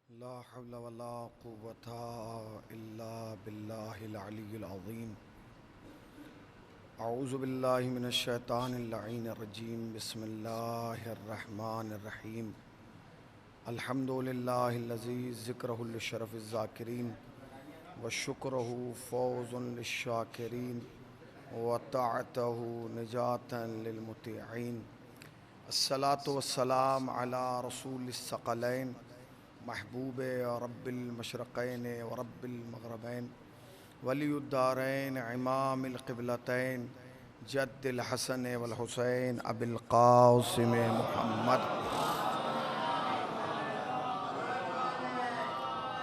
ला हौला वला कुव्वता इल्ला बिल्लाहिल अलिय्यिल अज़ीम। अऊज़ु बिल्लाहि मिनश शैतानिर लईनिर रजीम। बिस्मिल्लाहिर रहमानिर रहीम। अल्हम्दुलिल्लाहिल्लज़ी ज़िक्रुहु लिशरफ़िज़ ज़ाकिरीन व शुक्रुहु फ़ौज़ुन लिश्शाकिरीन व ताअतुहु निजातन लिलमुतीईन। अस्सलातु वस्सलाम अला रसूलिस सकलैन महबूब रब्बिल मशरक़ैन व रब्बिल मग़रबैन वलियुद्दारैन इमामिल क़िबलतैन जद्दिल हसन वल हुसैन अबिल क़ासिम मुहम्मद।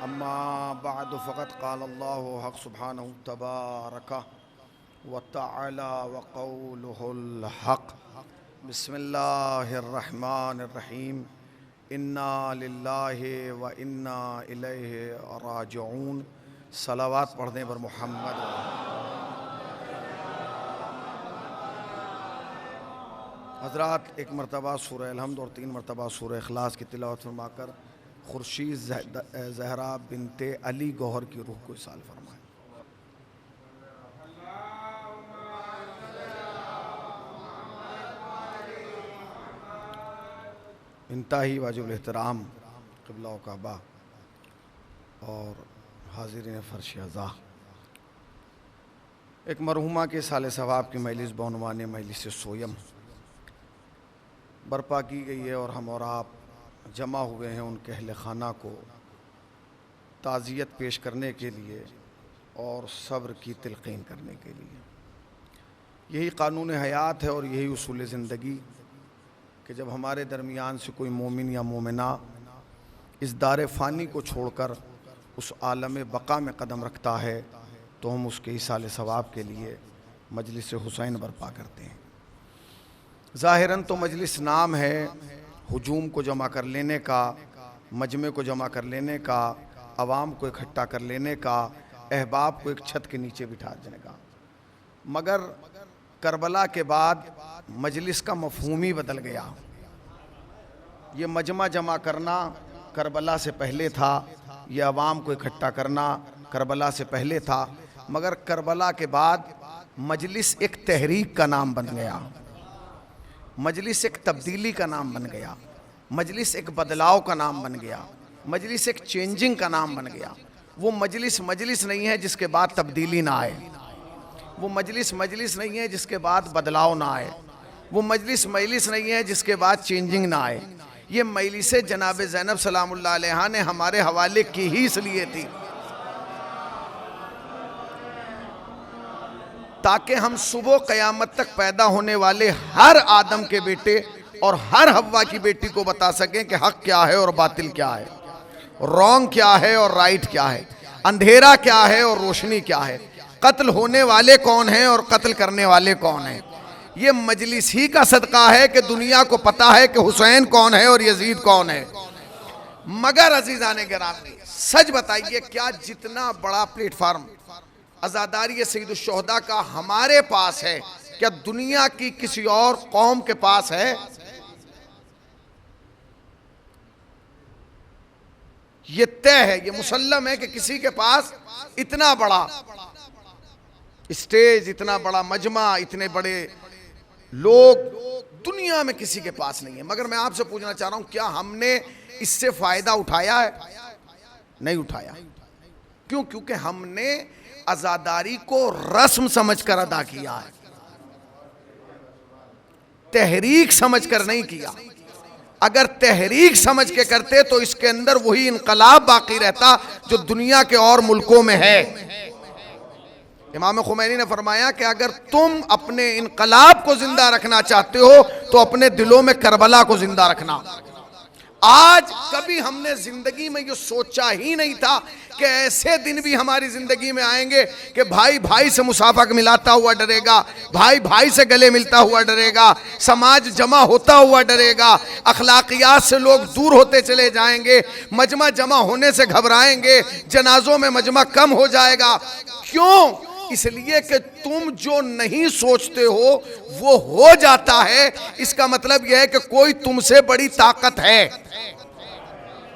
अम्मा बअद फ़क़द क़ाल अल्लाहु हक़ सुब्हानहु तबारक व तआला व क़ौलुहुल हक़। बिस्मिल्लाहिर रहमानिर रहीम। इन्ना लिल्लाहि व इन्ना इलैहि राजिऊन। सलावत पढ़ने पर मोहम्मद। हज़रात, एक मरतबा सूरह अलहम्द और 3 मरतबा सूरह इखलास की तिलावत फरमाकर खुर्शीद ज़हरा बिनते अली गौहर की रूह को इसाल फरमाएं। इंतहाई वाजिब एहतराम क़िबला व काबा और हाज़िरीन फ़र्श अज़ा, एक मरहुमा के साले सवाब की मजलिस बउनवान मजलिस सोयम बर्पा की गई है और हम और आप जमा हुए हैं उनके अहल खाना को ताज़ियत पेश करने के लिए और सब्र की तिलक़ीन करने के लिए। यही क़ानून हयात है और यही उसूल ज़िंदगी कि जब हमारे दरमियान से कोई मोमिन या मोमिना इस दार फ़ानी को छोड़कर उस आलम बक़ा में कदम रखता है तो हम उसके इसाले सवाब के लिए मजलिस हुसैन बर्पा करते हैं। ज़ाहिरन तो मजलिस नाम है हुजूम को जमा कर लेने का, मजमे को जमा कर लेने का, अवाम को इकट्ठा कर लेने का, अहबाब को एक छत के नीचे बिठा देने का, मगर करबला के बाद मजलिस का मफ़हूम ही बदल गया। ये मजमा जमा करना करबला से पहले था, ये अवाम को इकट्ठा करना करबला से पहले था, मगर करबला के बाद मजलिस एक तहरीक का नाम बन गया, मजलिस एक तब्दीली का नाम बन गया, मजलिस एक बदलाव का नाम बन गया, मजलिस एक चेंजिंग का नाम बन गया। वो मजलिस मजलिस नहीं है जिसके बाद तब्दीली ना आए, वो मजलिस मजलिस नहीं है जिसके बाद बदलाव ना आए, वो मजलिस मजलिस नहीं है जिसके बाद चेंजिंग ना आए। ये मजलिस जनाब ज़ैनब सलामुल्लाह अलैहा ने हमारे हवाले की ही इसलिए थी ताकि हम सुबह क़यामत तक पैदा होने वाले हर आदम के बेटे और हर हव्वा की बेटी को बता सकें कि हक़ क्या है और बातिल क्या है, रॉन्ग क्या है और राइट क्या है, अंधेरा क्या है और रोशनी क्या है, कत्ल होने वाले कौन हैं और कत्ल करने वाले कौन हैं। ये मजलिस ही का सदका है कि दुनिया को पता है कि हुसैन कौन है और यजीद कौन है। मगर अजीज़ाने गिरामी, सच बताइए, क्या जितना बड़ा प्लेटफार्म आज़ादारी सैयदुश्शुहदा का हमारे पास है, क्या दुनिया की किसी और कौम के पास है? ये तय है, ये मुसल्लम है कि किसी के पास इतना बड़ा स्टेज, इतना बड़ा मजमा, इतने बड़े लोग दुनिया में किसी के पास नहीं है। मगर मैं आपसे पूछना चाह रहा हूं, क्या हमने इससे फायदा उठाया है? नहीं उठाया। क्यों? क्योंकि हमने आज़ादारी को रस्म समझकर अदा किया है, तहरीक समझकर नहीं किया। अगर तहरीक समझ के करते तो इसके अंदर वही इनकलाब बाकी रहता जो दुनिया के और मुल्कों में है। इमाम खुमैनी ने फरमाया कि अगर तुम अपने इनकलाब को जिंदा रखना चाहते हो तो अपने दिलों में करबला को जिंदा रखना। आज कभी हमने जिंदगी में ये सोचा ही नहीं था कि ऐसे दिन भी हमारी जिंदगी में आएंगे कि भाई भाई से मुसाफा मिलाता हुआ डरेगा, भाई भाई से गले मिलता हुआ डरेगा, समाज जमा होता हुआ डरेगा, अखलाकियात से लोग दूर होते चले जाएंगे, मजमा जमा होने से घबराएंगे, जनाजों में मजमा कम हो जाएगा। क्यों? इसलिए कि तुम जो नहीं सोचते हो वो हो जाता है। इसका मतलब यह है कि कोई तुमसे बड़ी ताकत है।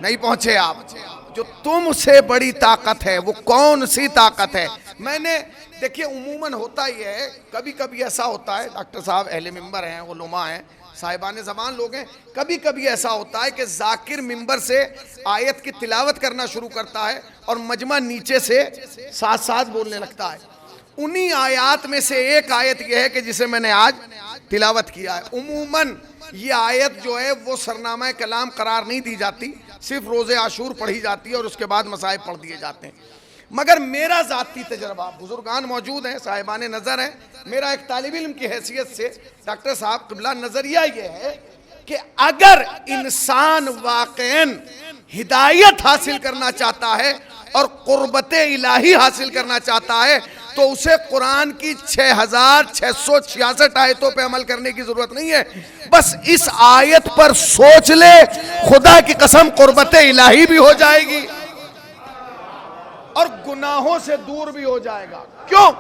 नहीं पहुंचे आप? जो तुमसे बड़ी ताकत है वो कौन सी ताकत है। मैंने देखिए उमूमन होता ही है, कभी कभी ऐसा होता है, डॉक्टर साहब अहले मिंबर हैं, उलमा हैं, साहिबान ज़बान लोग हैं, कभी कभी ऐसा होता है कि जाकिर मिंबर से आयत की तिलावत करना शुरू करता है और मजमा नीचे से साथ साथ बोलने लगता है। उन्हीं आयत में से एक आयत यह है कि जिसे मैंने आज तिलावत किया है। उमूमन ये आयत जो है वो सरनामा कलाम करार नहीं दी जाती, सिर्फ रोज़े आशूर पढ़ी जाती है और उसके बाद मसाइब पढ़ दिए जाते हैं। मगर मेरा ज़ाती तजर्बा, बुजुर्गान मौजूद हैं, साहिबान नज़र हैं, मेरा एक तालिब इल्म की हैसियत से डॉक्टर साहब क़िबला नज़रिया ये है कि अगर इंसान वाक़ईन हिदायत हासिल करना चाहता है और क़ुर्बत इलाही हासिल करना चाहता है तो उसे कुरान की 6666 आयतों पे अमल करने की जरूरत नहीं है। बस इस आयत पर सोच ले, खुदा की कसम क़ुर्बत इलाही भी हो जाएगी और गुनाहों से दूर भी हो जाएगा। क्यों?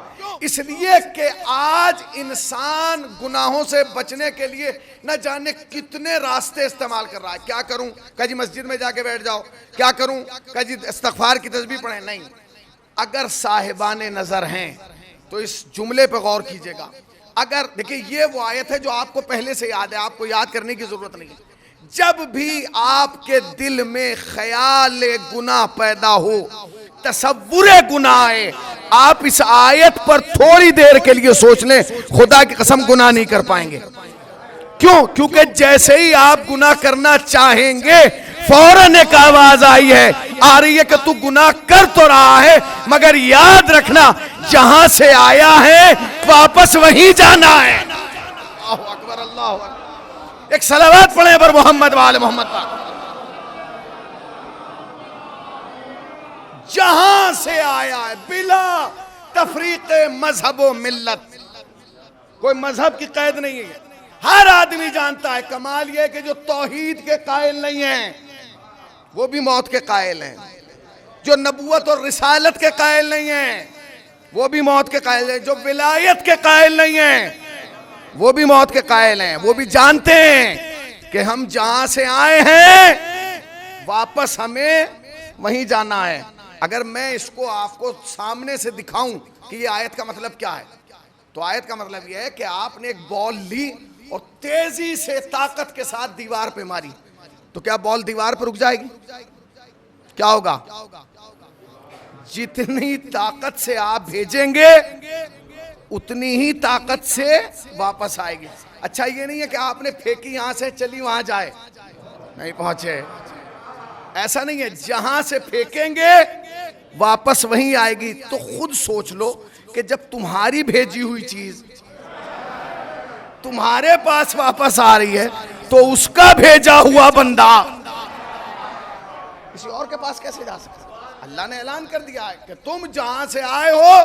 इसलिए कि आज इंसान गुनाहों से बचने के लिए न जाने कितने रास्ते इस्तेमाल कर रहा है। क्या करूं? कह जी मस्जिद में जाके बैठ जाओ। क्या करूं? कह जी इस्तग़फ़ार की तस्बीह पढ़ें। नहीं, अगर साहिबान नज़र हैं तो इस जुमले पर गौर कीजिएगा। अगर देखिए ये वो आयत है जो आपको पहले से याद है, आपको याद करने की जरूरत नहीं है। जब भी आपके दिल में ख्याल गुनाह पैदा हो, तसव्वुरे गुनाह आए, आप इस आयत पर थोड़ी देर के लिए सोच लें, खुदा की कसम गुनाह नहीं कर पाएंगे। क्यों? क्योंकि जैसे ही आप गुनाह करना चाहेंगे फौरन एक आवाज आ रही है कि तू गुनाह कर तो रहा है मगर याद रखना जहां से आया है वापस वहीं जाना है। अल्लाहु अकबर, अल्लाहु अकबर। एक सलावत पढ़े पर मोहम्मद वाले मोहम्मद पर। जहां से आया है बिला तफरीक मजहब व मिल्लत, कोई मजहब की कैद नहीं है, हर आदमी जानता है। कमाल यह कि जो तौहीद के कायल नहीं हैं वो भी मौत के कायल हैं, जो नबूवत और रिसालत के कायल नहीं हैं वो भी मौत के कायल हैं, जो विलायत के कायल नहीं हैं वो भी मौत के कायल हैं। वो भी जानते हैं कि हम जहां से आए हैं वापस हमें वहीं जाना है। अगर मैं इसको आपको सामने से दिखाऊं कि ये आयत का मतलब क्या है, तो आयत का मतलब यह है कि आपने एक बॉल ली और तेजी से ताकत के साथ दीवार पे मारी, तो क्या बॉल दीवार पर रुक जाएगी? क्या होगा? जितनी ताकत से आप भेजेंगे उतनी ही ताकत से वापस आएगी। अच्छा ये नहीं है कि आपने फेंकी यहां से चली वहां जाए, नहीं पहुंचे, ऐसा नहीं है। जहां से फेंकेंगे वापस वहीं आएगी। तो खुद सोच लो कि जब तुम्हारी भेजी हुई चीज तुम्हारे पास वापस आ रही है तो उसका भेजा हुआ बंदा किसी और के पास कैसे जा सकता? अल्लाह ने ऐलान कर दिया है कि तुम जहां से आए हो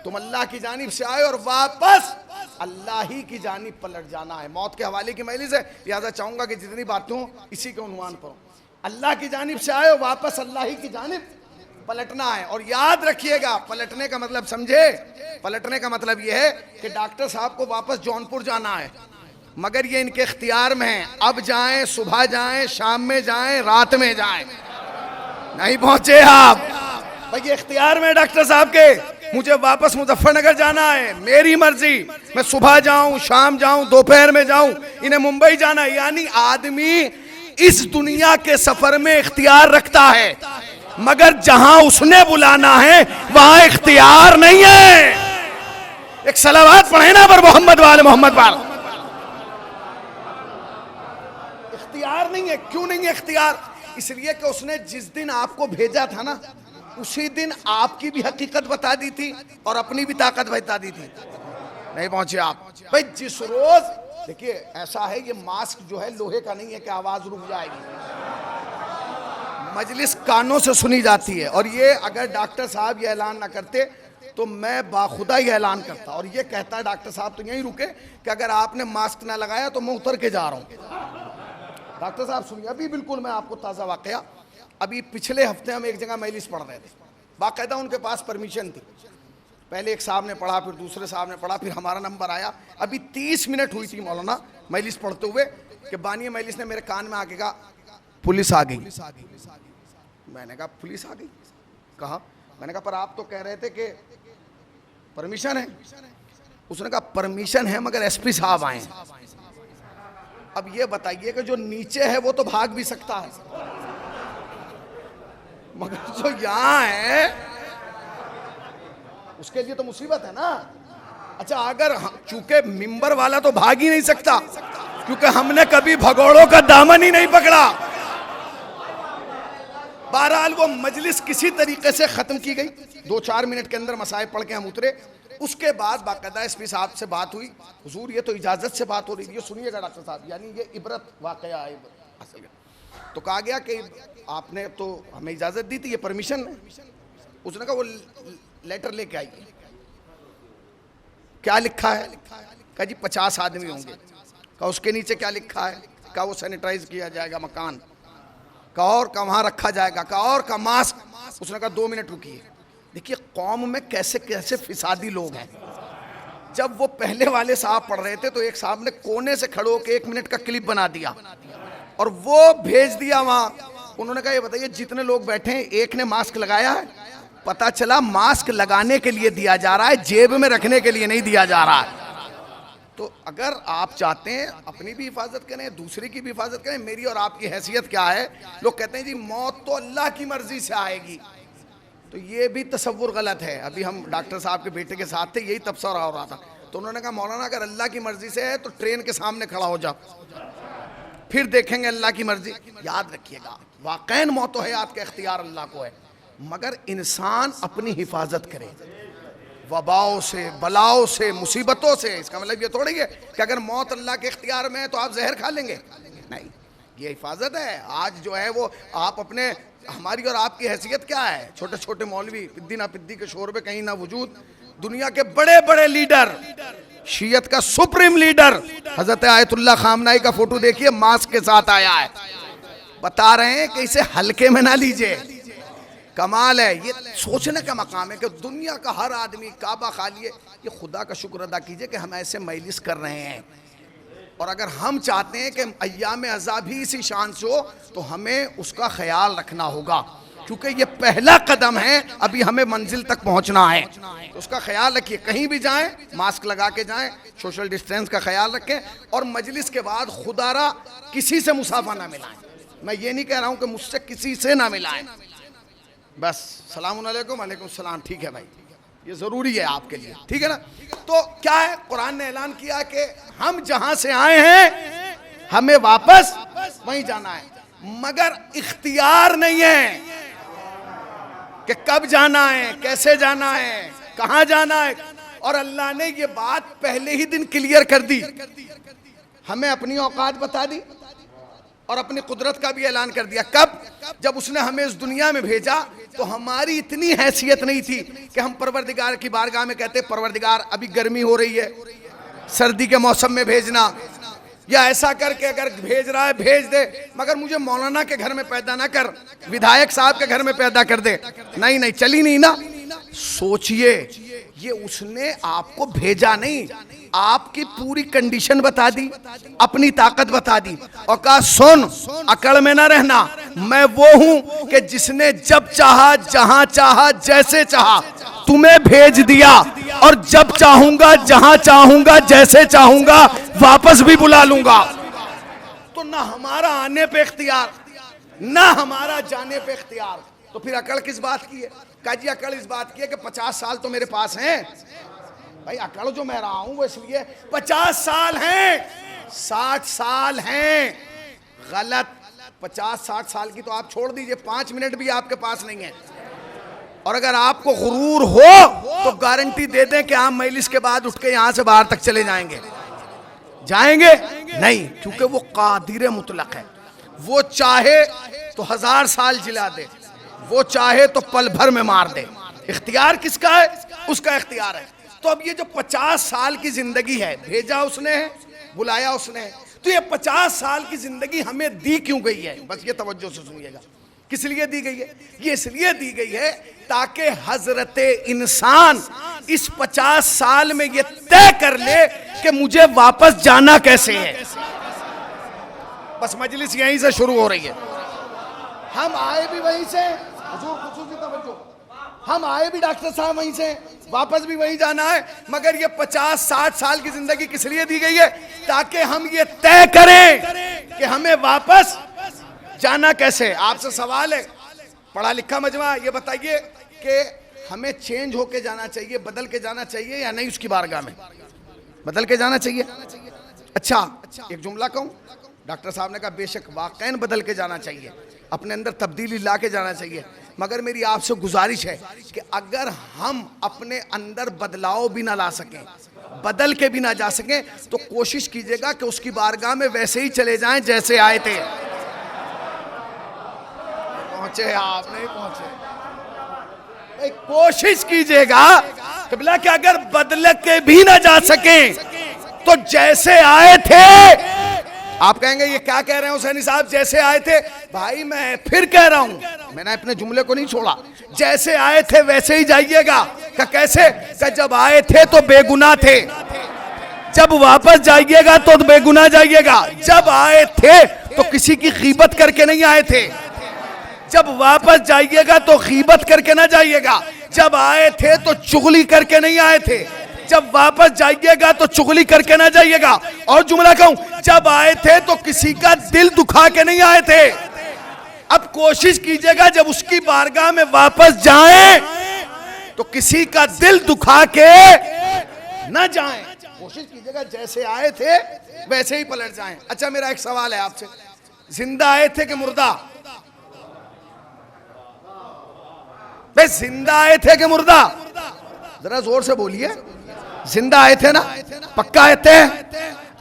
तुम अल्लाह की जानिब से आए और वापस अल्लाह ही की जानिब पलट जाना है। मौत के हवाले की मजलिस है, लिहाजा चाहूंगा कि जितनी बातें हो इसी के उन्वान पर हो। अल्लाह की जानिब से आए हो, वापस अल्लाह ही की जानिब पलटना है। और याद रखिएगा, पलटने का मतलब समझे, पलटने का मतलब यह है कि डॉक्टर साहब को वापस जौनपुर जाना है मगर ये इनके इख्तियार में है। अब जाएं, सुबह जाएं, शाम में जाएं, रात में जाएं, नहीं पहुंचे आप भाई, ये इख्तियार में डॉक्टर साहब के। मुझे वापस मुजफ्फरनगर जाना है, मेरी मर्जी, मैं सुबह जाऊं, शाम जाऊं, दोपहर में जाऊं, इन्हें मुंबई जाना है। यानी आदमी इस दुनिया के सफर में इख्तियार रखता है मगर जहां उसने बुलाना है वहां इख्तियार नहीं है। एक सलावत पढ़े ना पर मोहम्मद वाले मोहम्मद पर। इख्तियार नहीं है। क्यों नहीं है इख्तियार? इसलिए कि उसने जिस दिन आपको भेजा था ना उसी दिन आपकी भी हकीकत बता दी थी और अपनी भी ताकत बता दी थी, नहीं पहुंचे आप भाई। जिस रोज देखिए ऐसा है, ये मास्क जो है लोहे का नहीं है कि आवाज रुक जाएगी, मजलिस कानों से सुनी जाती है। और ये अगर डॉक्टर साहब ये ऐलान ना करते तो मैं बाखुदा ही ऐलान करता और ये कहता डॉक्टर साहब तो यहीं रुके कि अगर आपने मास्क ना लगाया तो मैं उतर के जा रहा हूँ। डॉक्टर साहब सुनिए, अभी बिल्कुल मैं आपको ताज़ा वाकया, अभी पिछले हफ्ते हम एक जगह मजलिस पढ़ रहे थे, बाकायदा उनके पास परमिशन थी। पहले एक साहब ने पढ़ा, फिर दूसरे साहब ने पढ़ा, फिर हमारा नंबर आया। अभी 30 मिनट हुई थी मौलाना मजलिस पढ़ते हुए कि बानी मजलिस ने मेरे कान में आके कहा पुलिस आ गई। मैंने कहा पुलिस आ गई। कहा, मैंने कहा पर आप तो कह रहे थे कि परमिशन है। उसने कहा परमिशन है मगर एसपी साहब आए। अब ये बताइए कि जो नीचे है वो तो भाग भी सकता है, मगर जो यहां है उसके लिए तो मुसीबत है ना। अच्छा, अगर चूंकि मिंबर वाला तो भाग ही नहीं सकता क्योंकि हमने कभी भगोड़ों का दामन ही नहीं पकड़ा। बहरहाल वो मजलिस किसी तरीके से खत्म की गई। 2-4 मिनट के अंदर मसाइब पढ़ के हम उतरे। उसके बाद बाकायदा एसपी साहब से बात हुई। हुजूर ये तो इजाजत से बात हो रही है, सुनिएगा डॉक्टर साहब, यानी ये इबरत वाकया है असल में। तो कहा गया कि आपने तो हमें इजाजत दी थी, ये परमिशन है। उसने कहा वो लेटर लेके आइए। क्या लिखा है? कहा जी 50 आदमी होंगे। कहा उसके नीचे क्या लिखा है? कहा वो सैनिटाइज किया जाएगा मकान। कहा और कहाँ रखा जाएगा? कहा और का मास्क। उसने कहा 2 मिनट रुकिए। देखिए कौम में कैसे कैसे फिसादी लोग हैं। जब वो पहले वाले साहब पढ़ रहे थे तो एक साहब ने कोने से खड़े होकर 1 मिनट का क्लिप बना दिया और वो भेज दिया वहां। उन्होंने कहा ये बताइए जितने लोग बैठे हैं एक ने मास्क लगाया है? पता चला मास्क लगाने के लिए दिया जा रहा है, जेब में रखने के लिए नहीं दिया जा रहा है। तो अगर आप चाहते हैं अपनी भी हिफाजत करें, दूसरे की भी हिफाजत करें, मेरी और आपकी हैसियत क्या है? लोग कहते हैं जी मौत तो अल्लाह की मर्जी से आएगी, तो ये भी तसव्वुर गलत है। अभी हम डॉक्टर साहब के बेटे के साथ थे, यही तबसरा हो रहा था। तो उन्होंने कहा मौलाना अगर अल्लाह की मर्जी से है तो ट्रेन के सामने खड़ा हो जाओ, फिर देखेंगे अल्लाह की मर्जी। याद रखिएगा वाकईन मौत हयात का इख्तियार अल्लाह को है, मगर इंसान अपनी हिफाजत करे वबाओं से, बलाओं से, मुसीबतों से। इसका मतलब ये थोड़ी है कि अगर मौत अल्लाह के इख्तियार में है तो आप जहर खा लेंगे, नहीं, ये हिफाजत है। आज जो है वो आप अपने, हमारी और आपकी हैसियत क्या है? छोटे छोटे मौलवी पिद्दी ना पिद्दी के शोर पे कहीं ना वजूद, दुनिया के बड़े बड़े लीडर, शीयत का सुप्रीम लीडर हजरत आयतुल्लाह खामनाई का फोटो देखिए मास्क के साथ आया है। बता रहे हैं कि इसे हल्के में ना लीजिए, कमाल है। ये सोचने का मकाम है कि दुनिया का हर आदमी काबा खा लिए। ये खुदा का शुक्र अदा कीजिए कि हम ऐसे मजलिस कर रहे हैं, और अगर हम चाहते हैं कि अय्याम अज़ाब ही इसी शान से हो तो हमें उसका ख्याल रखना होगा, क्योंकि ये पहला कदम है, अभी हमें मंजिल तक पहुंचना है। तो उसका ख्याल रखिए, कहीं भी जाएं मास्क लगा के जाएं, सोशल डिस्टेंस का ख्याल रखें, और मजलिस के बाद खुदारा किसी से मुसाफा ना मिलाएं। मैं ये नहीं कह रहा हूं कि मुझसे किसी से ना मिलाएं, बस सलाम अलैकुम, वालेकुम सलाम, ठीक है भाई, ये जरूरी है आपके लिए, ठीक है ना। तो क्या है, कुरान ने ऐलान किया कि हम जहां से आए हैं हमें वापस वहीं जाना है, मगर इख्तियार नहीं है कि कब जाना है, कैसे जाना है, कहां जाना है। और अल्लाह ने ये बात पहले ही दिन क्लियर कर दी, हमें अपनी औकात बता दी और अपनी कुदरत का भी ऐलान कर दिया। कब? जब उसने हमें इस दुनिया में भेजा तो हमारी इतनी हैसियत नहीं थी कि हम परवरदिगार की बारगाह में कहते परवरदिगार अभी गर्मी हो रही है, सर्दी के मौसम में भेजना, या ऐसा करके अगर भेज रहा है भेज दे, मगर मुझे मौलाना के घर में पैदा ना कर, विधायक साहब के घर में पैदा कर दे। नहीं नहीं, चली नहीं ना। सोचिए, ये उसने आपको भेजा नहीं, आपकी पूरी कंडीशन बता दी, अपनी ताकत बता दी और कहा सुन, अकड़ में ना रहना, मैं वो हूं कि जिसने जब चाहा, जहां चाहा, जैसे चाहा तुम्हें भेज दिया, और जब चाहूंगा, जहां चाहूंगा, जैसे चाहूंगा वापस भी बुला लूंगा। तो ना हमारा आने पे इख्तियार, ना हमारा जाने पे इख्तियार, तो फिर अकड़ किस बात की है? कहा जी अकड़ इस बात की है कि 50 साल तो मेरे पास हैं। भाई अकड़ जो मैं रहा हूं वो इसलिए 50 साल हैं, 60 साल हैं, गलत। 50-60 साल की तो आप छोड़ दीजिए, 5 मिनट भी आपके पास नहीं है। और अगर आपको गुरूर हो तो गारंटी दे दें कि आप मजलिस के बाद उठ के यहां से बाहर तक चले जाएंगे। जाएंगे नहीं, क्योंकि वो कादिर मुतलक है, वो चाहे तो 1000 साल जिला दे, वो चाहे तो पल भर में मार दे। इख्तियार किसका है? उसका इख्तियार है। तो अब ये जो 50 साल की जिंदगी है, भेजा उसने है, बुलाया उसने है, तो ये 50 साल की जिंदगी हमें दी क्यों गई है? बस ये तवज्जो से सुनिएगा, किस लिए दी गई है? ये इसलिए दी गई है ताकि हजरत इंसान इस 50 साल में ये तय कर ले कि मुझे वापस जाना कैसे है। बस मजलिस यहीं से शुरू हो रही है। हम आए भी वहीं से, हुजूर खुसूसी तवज्जो, हम आए भी डॉक्टर साहब वहीं से, वापस भी वहीं जाना है। मगर ये 50-60 साल की जिंदगी किस लिए दी गई है? ताकि हम ये तय करें कि हमें वापस जाना कैसे। आपसे सवाल है, पढ़ा लिखा मजमा, ये बताइए कि हमें चेंज होके जाना चाहिए, बदल के जाना चाहिए या नहीं? उसकी बारगाह में बदल के जाना चाहिए। अच्छा, एक जुमला कहूं, डॉक्टर साहब ने कहा बेशक वाकई बदल के जाना चाहिए, अपने अंदर तब्दीली ला के जाना चाहिए। मगर मेरी आपसे गुजारिश है कि अगर हम अपने अंदर बदलाव भी ना ला सकें, बदल के भी ना जा सकें, तो कोशिश कीजिएगा कि उसकी बारगाह में वैसे ही चले जाएं जैसे आए थे। पहुंचे आप नहीं पहुंचे? कोशिश कीजिएगा कि अगर बदल के भी ना जा सकें तो जैसे आए थे। आप कहेंगे ये क्या कह रहे हैं हुसैनी साहब, जैसे आए थे? भाई मैं फिर कह रहा हूं, मैंने अपने जुमले को नहीं छोड़ा। जैसे आए थे वैसे ही जाइएगा। क्या कैसे? क्या जब आए थे तो बेगुनाह थे, जब वापस जाइएगा तो बेगुनाह जाइएगा। जब आए थे तो किसी की गीबत करके नहीं आए थे, जब वापस जाइएगा तो गीबत करके ना जाइएगा। जब आए थे तो चुगली करके नहीं आए थे, जब वापस जाइएगा तो चुगली करके ना जाइएगा। और जुमला कहूं, जब आए थे तो किसी का दिल दुखा के नहीं आए थे। अब कोशिश कीजिएगा जब उसकी बारगाह में वापस जाएं तो किसी का दिल दुखा के ना जाएं। कोशिश कीजिएगा जैसे आए थे वैसे ही पलट जाएं। अच्छा, मेरा एक सवाल है आपसे, जिंदा आए थे कि मुर्दा? भाई जिंदा आए थे कि मुर्दा? जरा जोर से बोलिए। जिंदा आए थे ना? पक्का आए थे?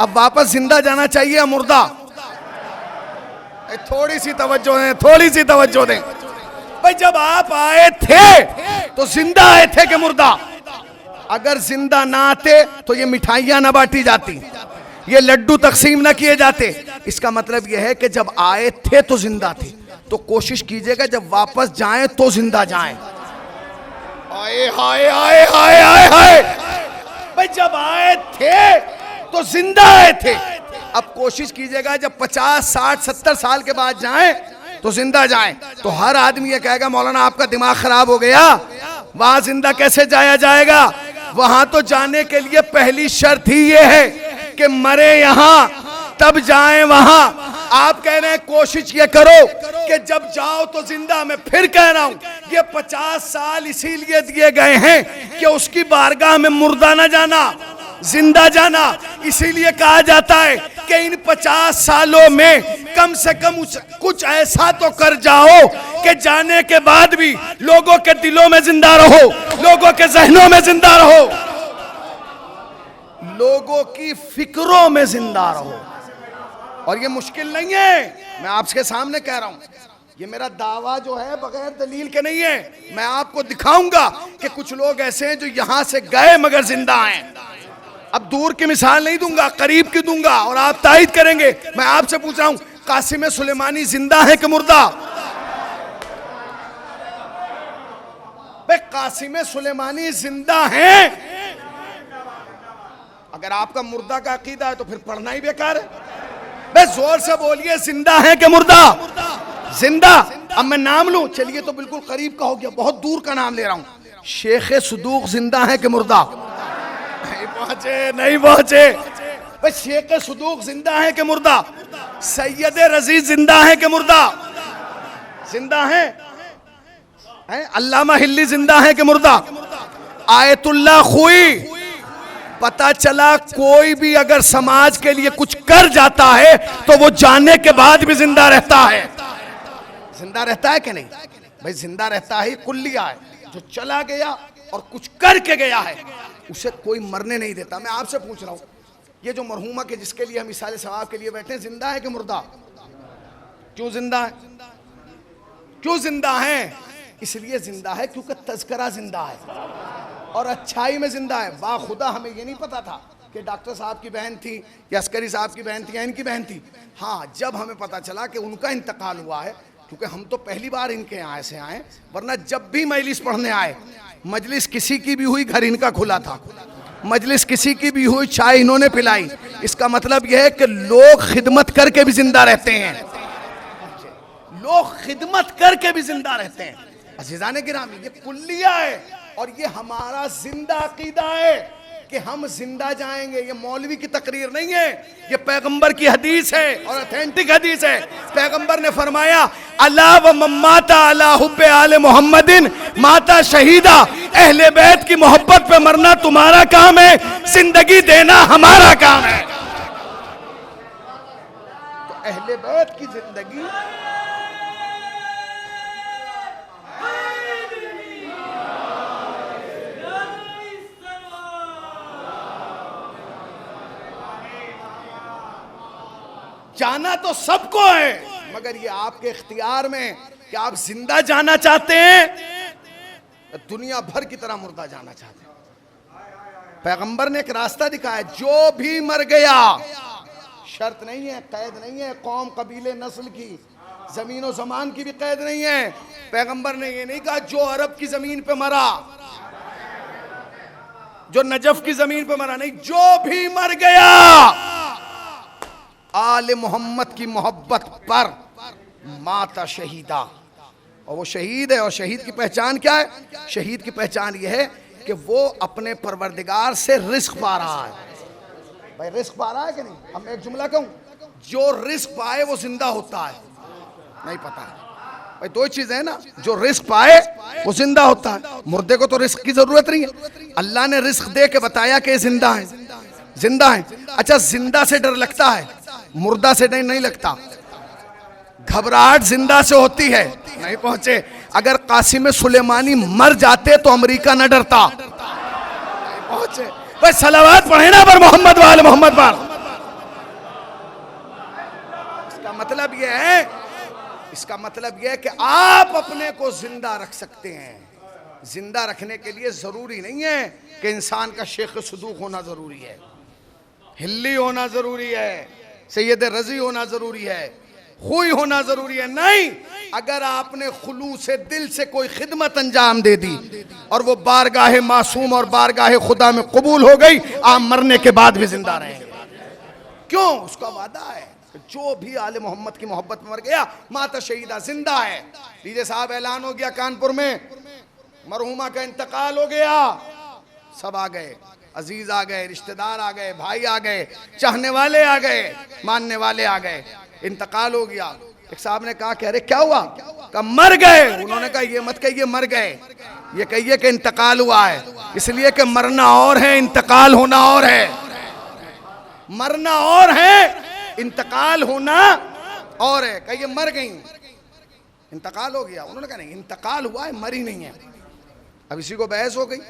अब वापस जिंदा जाना चाहिए या मुर्दा? थोड़ी सी तवज्जो दें, थोड़ी सी तवज्जो दें। भाई जब आप आए थे तो जिंदा आए थे कि मुर्दा? अगर जिंदा ना आते तो ये मिठाइयां ना बांटी जाती, ये लड्डू तकसीम ना किए जाते। इसका मतलब यह है कि जब आए थे तो जिंदा थे। तो कोशिश कीजिएगा जब वापस जाएं तो जिंदा जाएं। आए हाय हाय हाय हाय हाय, भाई जब आए थे तो जिंदा आए थे। अब कोशिश कीजिएगा जब 50, 60, 70 साल के बाद जाएं तो जिंदा जाएं। तो हर आदमी ये कहेगा मौलाना आपका दिमाग खराब हो गया, वहां जिंदा कैसे जाया जाएगा? वहां तो जाने के लिए पहली शर्त ही ये है कि मरे यहां तब जाएं वहां। आप कह रहे हैं कोशिश ये करो कि जब जाओ तो जिंदा। मैं फिर कह रहा हूं ये 50 साल इसीलिए दिए गए हैं कि उसकी बारगाह में मुर्दा ना जाना, जिंदा जाना। इसीलिए कहा जाता है कि इन 50 सालों में कम से कम कुछ ऐसा तो कर जाओ कि जाने के बाद भी लोगों के दिलों में जिंदा रहो, लोगों के जहनों में जिंदा रहो, लोगों की फिक्रों में जिंदा रहो। और ये मुश्किल नहीं है, मैं आपके सामने कह रहा हूं। ये मेरा दावा जो है बगैर दलील के नहीं है। मैं आपको दिखाऊंगा कि कुछ लोग ऐसे हैं जो यहां से गए मगर जिंदा हैं। अब दूर की मिसाल नहीं दूंगा, करीब की दूंगा और आप तायद करेंगे। मैं आपसे पूछ रहा हूं, कासिम सुलेमानी जिंदा है कि मुर्दा? भाई कासिम सुलेमानी जिंदा है। अगर आपका मुर्दा का अकीदा है तो फिर पढ़ना ही बेकार है। बस जोर से बोलिए, जिंदा है कि मुर्दा? जिंदा। अब मैं नाम लूं? चलिए तो बिल्कुल करीब का हो गया, बहुत दूर का नाम ले रहा हूं। शेख सदूक जिंदा है कि मुर्दा? नहीं पहुंचे, नहीं पहुंचे। भाई शेख सदूक जिंदा है कि मुर्दा? सैयद रजीज जिंदा है कि मुर्दा? जिंदा है। अल्लामा हिल्ली जिंदा है कि मुर्दा? आयतुल्लाह खुई। पता चला कोई भी अगर समाज के लिए कुछ कर जाता है तो वो जाने के बाद भी जिंदा रहता है। जिंदा रहता है कि नहीं? भाई जिंदा रहता है, कुल्लिया है। जो चला गया और कुछ करके गया है उसे कोई मरने नहीं देता। मैं आपसे पूछ रहा हूं, ये जो मरहूमा के जिसके लिए हम इसाले सवाब के लिए बैठे हैं, जिंदा है कि मुर्दा? क्यों जिंदा है? क्यों जिंदा है? इसलिए जिंदा है क्योंकि तज़किरा जिंदा है और अच्छाई में जिंदा है। बाखुदा हमें ये नहीं पता था कि डॉक्टर साहब की बहन थी या अस्करी साहब की बहन थी या इनकी बहन थी। हाँ, जब हमें पता चला कि उनका इंतकाल हुआ है, क्योंकि हम तो पहली बार इनके यहाँ से आए, वरना जब भी मजलिस पढ़ने आए, मजलिस किसी की भी हुई घर इनका खुला था, मजलिस किसी की भी हुई चाय इन्होंने पिलाई। इसका मतलब यह है कि लोग खिदमत करके भी जिंदा रहते हैं, लोग खिदमत करके भी जिंदा रहते हैं। अज़ीज़ान गिरामी, ये कुल्लिया है और ये हमारा जिंदा अकीदा है कि हम जिंदा जाएंगे। ये मौलवी की तकरीर नहीं है, ये पैगंबर की हदीस है और ऑथेंटिक हदीस है। पैगंबर ने फरमाया अला व मम्माता अला हुब्बे आले मोहम्मदिन माता शहीदा, अहले बैत की मोहब्बत पे मरना तुम्हारा काम है, जिंदगी देना हमारा काम है। तो अहले बैत की जिंदगी जाना तो सबको है, मगर ये आपके इख्तियार में कि आप जिंदा जाना चाहते हैं, दुनिया भर की तरह मुर्दा जाना चाहते हैं। पैगंबर ने एक रास्ता दिखाया, जो भी मर गया, शर्त नहीं है, कैद नहीं है, कौम कबीले नस्ल की, जमीन और जमान की भी कैद नहीं है। पैगंबर ने ये नहीं कहा जो अरब की जमीन पे मरा, जो नजफ की जमीन पे मरा, नहीं, जो भी मर गया आले मोहम्मद की मोहब्बत पर माता शहीदा, और वो शहीद है। और शहीद की पहचान क्या है? शहीद की पहचान ये है कि वो अपने परवरदिगार से रिस्क पा रहा है। भाई रिस्क पा रहा है कि नहीं? अब मैं एक जुमला कहूं, जो रिस्क पाए वो जिंदा होता है। नहीं पता है भाई, दो चीजें है ना, जो रिस्क पाए वो जिंदा होता है। मुर्दे को तो रिस्क की जरूरत नहीं है, अल्लाह ने रिस्क दे के बताया कि जिंदा है, जिंदा है। अच्छा, जिंदा से डर लगता है, मुर्दा से नहीं लगता। घबराहट जिंदा से होती है। नहीं पहुंचे, अगर कासिम सुलेमानी मर जाते तो अमेरिका न डरता। नहीं पहुंचे भाई, सलावत पढ़े ना पर मोहम्मद वाले मोहम्मद पर। इसका मतलब यह है, इसका मतलब यह है कि आप अपने को जिंदा रख सकते हैं। जिंदा रखने के लिए जरूरी नहीं है कि इंसान का शेख सदूक होना जरूरी है, हिल्ली होना जरूरी है, सैयद रजी होना जरूरी है, खुई होना जरूरी है। नहीं, अगर आपने खुलूस से दिल से कोई खिदमत अंजाम दे दी और वो बारगाह मासूम और बारगाह खुदा में कबूल हो गई, आप मरने के बाद भी जिंदा रहेंगे। क्यों? उसका वादा है, जो भी आले मोहम्मद की मोहब्बत में मर गया, माता शहीदा जिंदा है। लीजिए साहब, ऐलान हो गया कानपुर में, मरहुमा का इंतकाल हो गया। सब आ गए, अजीज आ गए, रिश्तेदार आ गए, भाई आ गए, चाहने वाले आ गए, मानने वाले आ गए। इंतकाल हो गया। एक साहब ने कहा कि अरे क्या हुआ? कहा मर गए। उन्होंने कहा ये मत कहिए मर गए, ये कहिए कि इंतकाल हुआ है, इसलिए कि मरना और है, इंतकाल होना और है। मरना और है, इंतकाल होना और है। कहिए मर गई, इंतकाल हो गया। उन्होंने कहा नहीं, इंतकाल हुआ है, मरी नहीं है। अब इसी को बहस हो गई।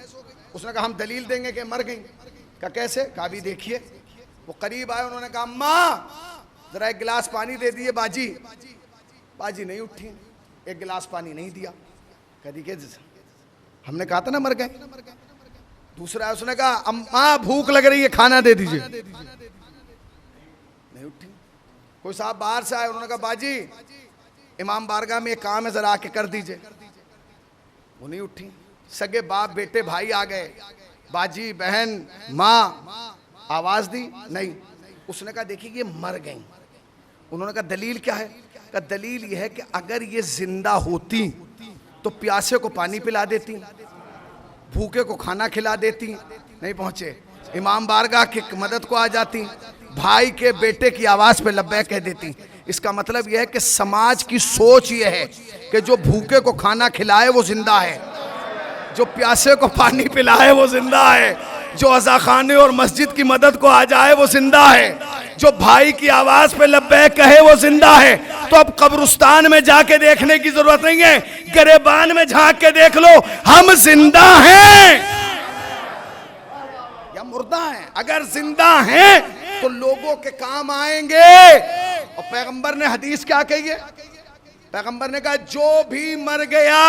उसने कहा हम दलील देंगे कि मर गई। कहा कैसे? कहा भी देखिए। वो करीब आए, उन्होंने कहा अम्मा जरा एक गिलास पानी दे दिए बाजी। बाजी नहीं उठी, एक गिलास पानी नहीं दिया। कह के हमने कहा था ना मर गए। दूसरा उसने कहा अम्मा भूख लग रही है, खाना दे दीजिए। नहीं उठी। कोई साहब बाहर से आए, उन्होंने कहा बाजी इमाम बारगाह में एक काम है, जरा आके कर दीजिए। वो नहीं उठी। सगे बाप बेटे भाई आ गए, बाजी बहन माँ, आवाज दी नहीं। उसने कहा देखिए ये मर गई। उन्होंने कहा दलील क्या है? कहा दलील यह है कि अगर ये जिंदा होती तो प्यासे को पानी पिला देती, भूखे को खाना खिला देती। नहीं पहुंचे, इमाम बारगाह की मदद को आ जाती, भाई के बेटे की आवाज पे लब्बैक कह देती। इसका मतलब यह है कि समाज की सोच यह है कि जो भूखे को खाना खिलाए वो जिंदा है, जो प्यासे को पानी पिलाए वो जिंदा है, जो अज़ाखाने और मस्जिद की मदद को आ जाए वो जिंदा है, जो भाई की आवाज पे लब्बैक कहे वो जिंदा है। तो अब कब्रिस्तान में जाके देखने की जरूरत नहीं है, गिरेबान में झांक के देख लो, हम जिंदा हैं या मुर्दा हैं। अगर जिंदा हैं तो लोगों के काम आएंगे। और पैगंबर ने हदीस क्या कही है? पैगंबर ने कहा जो भी मर गया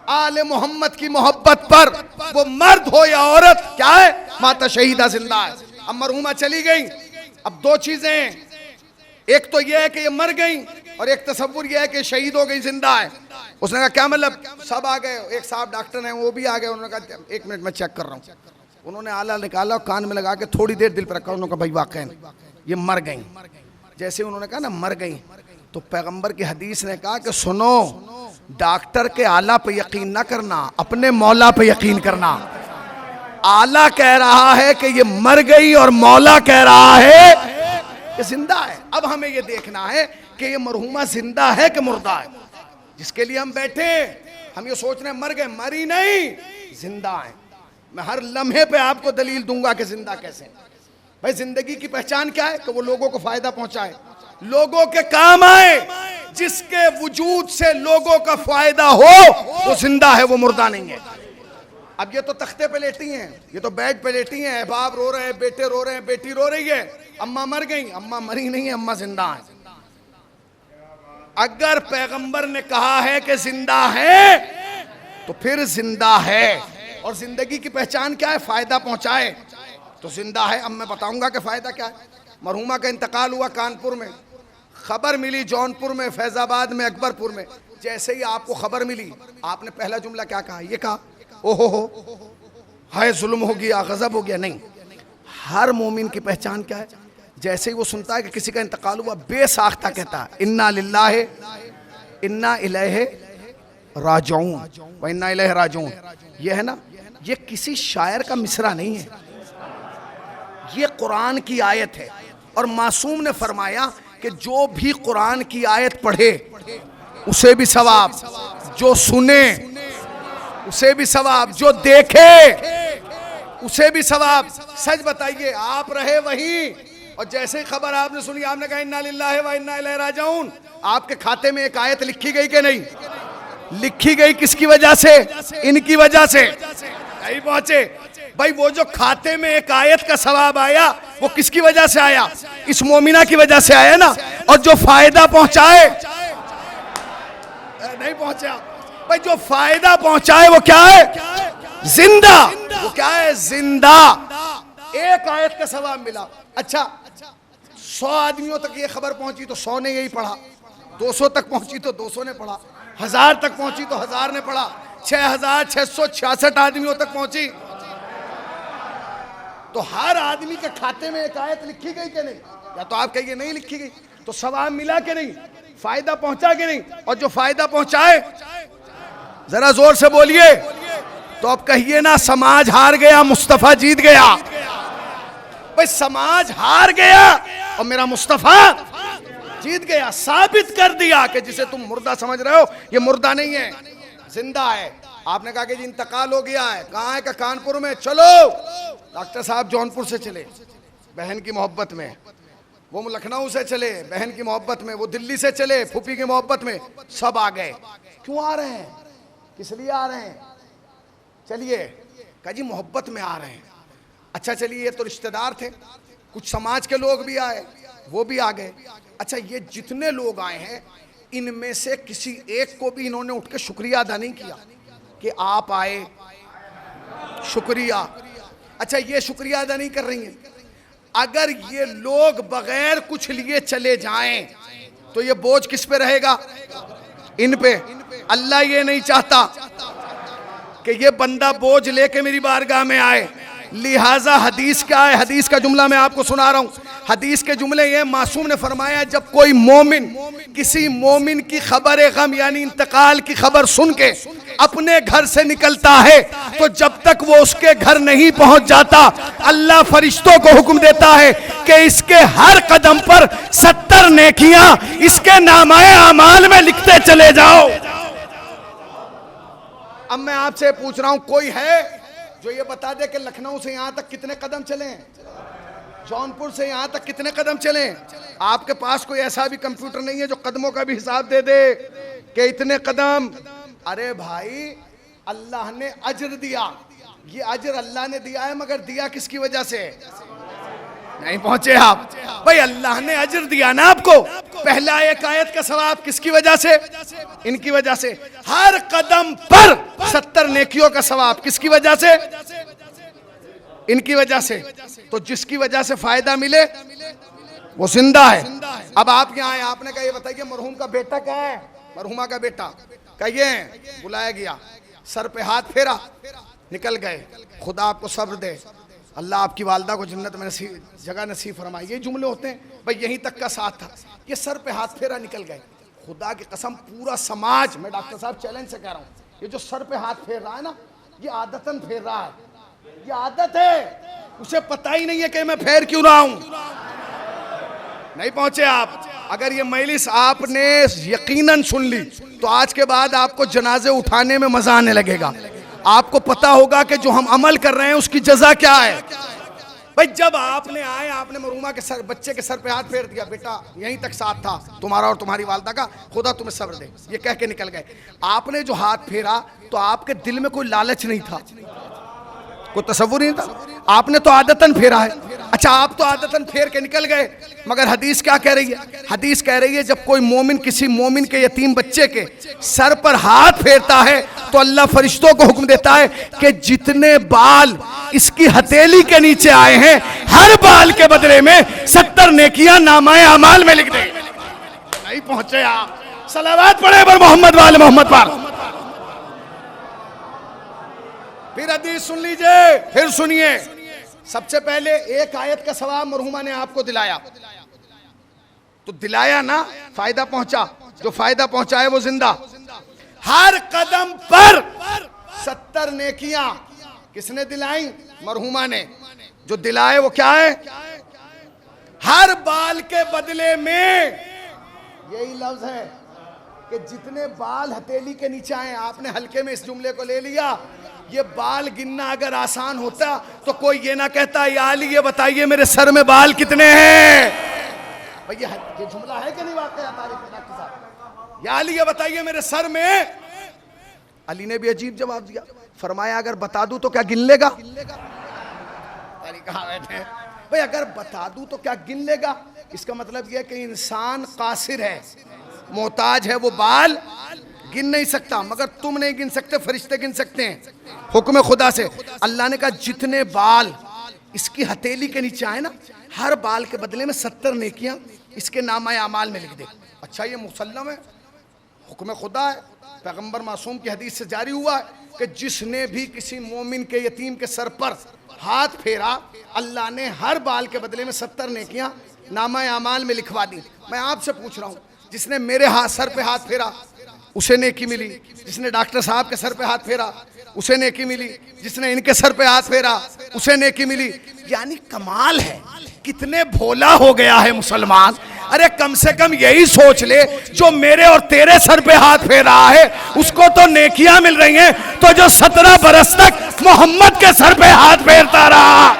आले मोहम्मद की मोहब्बत पर, वो मर्द हो या औरत, क्या है? माता शहीदा जिंदा है। अब मरहुमा चली गई। अब दो चीजें हैं, एक तो यह है कि ये मर गई और एक तसव्वुर यह है कि शहीद हो गई, जिंदा है। उसने कहा क्या मतलब? सब आ गए। एक साहब डॉक्टर हैं वो भी आ गए। उन्होंने कहा एक मिनट मैं चेक कर रहा हूँ। उन्होंने आला निकाला, कान में लगा के थोड़ी देर दिल पर रखा। उन्होंने कहा भाई वाकई ये मर गई। जैसे उन्होंने कहा ना मर गई, तो पैगंबर की हदीस ने कहा कि सुनो, डॉक्टर के आला पे यकीन ना करना, अपने मौला पे यकीन करना। आला कह रहा है कि ये मर गई और मौला कह रहा है कि जिंदा है। अब हमें ये देखना है कि ये मरहुमा जिंदा है कि मुर्दा है। जिसके लिए हम बैठे हम ये सोच रहे हैं मर गए, मरी नहीं, जिंदा है। मैं हर लम्हे पे आपको दलील दूंगा कि जिंदा कैसे। भाई जिंदगी की पहचान क्या है? कि वो लोगों को फायदा पहुंचाए, लोगों के काम आए। जिसके वजूद से लोगों का फायदा हो वो जिंदा है, वो मुर्दा नहीं है। अब ये तो तख्ते पे लेटी हैं, ये तो बेड पे लेटी हैं, बाप रो रहे हैं, बेटे रो रहे हैं, बेटी रो रही है, अम्मा मर गई। अम्मा मरी नहीं है, अम्मा जिंदा है। अगर पैगंबर ने कहा है कि जिंदा है तो फिर जिंदा है। और जिंदगी की पहचान क्या है? फायदा पहुंचाए तो जिंदा है। अब मैं बताऊंगा कि फायदा क्या है। मरहुमा का इंतकाल हुआ कानपुर में, खबर मिली जौनपुर में, फैजाबाद में, अकबरपुर में। जैसे ही आपको खबर मिली, आपने पहला जुमला क्या कहा? ये कहा ओहो हो, हाय जुल्म हो गया, गजब हो गया? नहीं। हर मोमिन की पहचान क्या है? जैसे ही वो सुनता है कि किसी का इंतकाल हुआ, बेसाख्ता कहता है इन्ना लिल्लाहि इन्ना इलैहि राजिऊन व इन्ना इलैहि राजिऊन। ये है ना, ये किसी शायर का मिसरा नहीं है, ये कुरान की आयत है। और मासूम ने फरमाया कि जो भी कुरान की आयत पढ़े उसे भी सवाब, जो सुने उसे भी सवाब, जो देखे उसे भी सवाब। सच बताइए, आप रहे वहीं और जैसे ही खबर आपने सुनी, आपने कहा इन्ना लिल्लाहि व इन्ना इलैहि राजिऊन, आपके खाते में एक आयत लिखी गई कि नहीं? लिखी गई। किसकी वजह से? इनकी वजह से। नहीं पहुंचे भाई। वो जो खाते में एक आयत का सवाब आया, वो किसकी वजह से आया? इस मोमिना की वजह से आया ना। और जो फायदा पहुंचाए, नहीं पहुंचा भाई, जो फायदा पहुंचाए वो क्या है? जिंदा। वो क्या है? जिंदा। एक आयत का सवाब मिला। अच्छा, 100 आदमियों तक ये खबर पहुंची तो 100 ने यही पढ़ा, 200 तक पहुंची तो 200 ने पढ़ा, 1000 तक पहुंची तो 1000 ने पढ़ा, 6666 आदमियों तक पहुंची तो हर आदमी के खाते में एक आयत लिखी गई कि नहीं? या तो आप कहिए नहीं लिखी गई, तो सवाब मिला कि नहीं? फायदा पहुंचा कि नहीं? और जो फायदा पहुंचाए, जरा जोर से बोलिए। तो अब कहिए ना समाज हार गया, मुस्तफा जीत गया। भाई समाज हार गया और मेरा मुस्तफा जीत गया। साबित कर दिया कि जिसे तुम मुर्दा समझ रहे हो, ये मुर्दा नहीं है, जिंदा है। आपने कहा कि जी इंतकाल हो गया है, कहाँ है? का कानपुर में। चलो, डॉक्टर साहब जौनपुर से चले बहन की मोहब्बत में, वो लखनऊ से चले बहन की मोहब्बत में, वो दिल्ली से चले फूफी की मोहब्बत में, सब आ गए। क्यों आ रहे हैं? किस लिए आ रहे हैं? चलिए, कहा जी मोहब्बत में आ रहे हैं। अच्छा चलिए, ये तो रिश्तेदार थे, कुछ समाज के लोग भी आए, वो भी आ गए। अच्छा, ये जितने लोग आए हैं, इनमें से किसी एक को भी इन्होंने उठ के शुक्रिया अदा नहीं किया कि आप आए, शुक्रिया। अच्छा, ये शुक्रिया अदा नहीं कर रही हैं। अगर ये लोग बगैर कुछ लिए चले जाएं तो ये बोझ किस पे रहेगा? इन पे। अल्लाह ये नहीं चाहता कि ये बंदा बोझ लेके मेरी बारगाह में आए। लिहाजा हदीस क्या है? हदीस का जुमला मैं आपको सुना रहा हूं। हदीस के जुमले ये, मासूम ने फरमाया, जब कोई मोमिन किसी मोमिन की खबर गम यानी इंतकाल की खबर सुन के अपने घर से निकलता है, तो जब तक वो उसके घर नहीं पहुंच जाता, अल्लाह फरिश्तों को हुक्म देता है कि इसके हर कदम पर 70 नेकियां इसके नामाए अमाल में लिखते चले जाओ। अब मैं आपसे पूछ रहा हूं, कोई है जो ये बता दे कि लखनऊ से यहां तक कितने कदम चले हैं, जौनपुर से यहां तक कितने कदम चले? आपके पास कोई ऐसा भी कंप्यूटर नहीं है जो कदमों का भी हिसाब दे दे कि इतने कदम? अरे भाई, अल्लाह ने अजर दिया, ये अजर अल्लाह ने दिया है, मगर दिया किसकी वजह से? नहीं पहुंचे आप भाई। अल्लाह ने अजर दिया ना आपको। पहला एक आयत का सवाब किसकी वजह से? इनकी वजह से। हर कदम पर 70 नेकियों का सवाब किसकी वजह से? इनकी वजह से। तो जिसकी वजह से फायदा मिले वो जिंदा है। अब आप यहाँ आए, आपने कहा ये बताइए मरहूम का बेटा क्या है? मरहुमा का बेटा कहिए, बुलाया गया, सर पे हाथ फेरा, निकल गए। खुदा आपको सब्र दे, अल्लाह आपकी वालदा को जन्नत में जगह नसीब फरमाए। ये जुमले होते हैं भाई, यहीं तक का साथ था, ये सर पे हाथ फेरा निकल गए। खुदा की कसम पूरा समाज, मैं डॉक्टर साहब चैलेंज से कह रहा हूँ, ये जो सर पे हाथ फेर रहा है ना, ये आदतन फेर रहा है, ये आदत है, उसे पता ही नहीं है कि मैं फेर क्यों रहा हूं। नहीं पहुंचे आप। अगर ये मजलिस आपने यकीनन सुन ली तो आज के बाद आपको जनाजे उठाने में मजा आने लगेगा। आपको पता होगा कि जो हम अमल कर रहे हैं उसकी जजा क्या है। भाई जब आपने आए, आपने मरूमा के सर, बच्चे के सर पे हाथ फेर दिया, बेटा यहीं तक साथ था तुम्हारा और तुम्हारी वालदा का, खुदा तुम्हें सब्र दे, ये कह के निकल गए। आपने जो हाथ फेरा तो आपके दिल में कोई लालच नहीं था, कोई तसव्वुर नहीं था, आपने तो आदतन फेरा है। अच्छा, आप तो आदतन फेर के निकल गए, मगर हदीस क्या कह रही है? हदीस कह रही है जब कोई मोमिन किसी मोमिन के यतीम बच्चे के सर पर हाथ फेरता है तो अल्लाह फरिश्तों को हुक्म देता है कि जितने बाल इसकी हथेली के नीचे आए हैं, हर बाल के बदले में 70 नेकियां नामाए अमाल में लिख दे। नहीं पहुंचे आप, सलावत पढ़े पर मोहम्मद वाले मोहम्मद पर। फिर हदीस सुन लीजिए, फिर सुनिए। सबसे पहले एक आयत का सवाब मरहुमा ने आपको दिलाया, तो दिलाया ना, फायदा पहुंचा, जो फायदा पहुंचाए वो जिंदा। हर कदम पर 70 नेकियां किसने दिलाई? मरहुमा ने। जो दिलाए वो क्या है? हर बाल के बदले में, यही लफ्ज है कि जितने बाल हथेली के नीचे आए, आपने हल्के में इस जुमले को ले लिया। ये बाल गिनना अगर आसान होता तो कोई ये ना कहता, या अली ये बताइए मेरे सर में बाल कितने हैं। भाई ये जुमला है कि नहीं वाकया तारीफ में डॉक्टर साहब? या अली ये बताइए मेरे सर में। अली ने भी अजीब जवाब दिया, फरमाया अगर बता दूं तो क्या गिन लेगा? भाई अगर बता दूं तो क्या गिन लेगा? इसका मतलब यह कि इंसान कासिर है, मोहताज है, वो बाल गिन नहीं सकता, मगर तुम नहीं गिन सकते, फरिश्ते गिन सकते हैं हुक्म खुदा से। अल्लाह ने कहा जितने बाल इसकी हथेली के नीचे आए ना, हर बाल के बदले में 70 नेकियां इसके नामाए अमाल में लिख दे। अच्छा, ये मुसल्लम है, हुक्म खुदा है, पैगंबर मासूम की हदीस से जारी हुआ है कि जिसने भी किसी मोमिन के यतीम के सर पर हाथ फेरा, अल्लाह ने हर बाल के बदले में 70 नेकियां नामाए अमाल में लिखवा दी। मैं आपसे पूछ रहा हूँ, जिसने मेरे हाथ सर पे हाथ फेरा उसे नेकी मिली, जिसने डॉक्टर साहब के सर पे हाथ फेरा उसे नेकी मिली, जिसने इनके सर पे हाथ फेरा उसे नेकी मिली। यानी कमाल है, कितने भोला हो गया है मुसलमान। अरे कम से कम यही सोच ले, जो मेरे और तेरे सर पे हाथ फेर रहा है उसको तो नेकियां मिल रही हैं, तो जो 17 बरस तक मोहम्मद के सर पे हाथ फेरता रहा,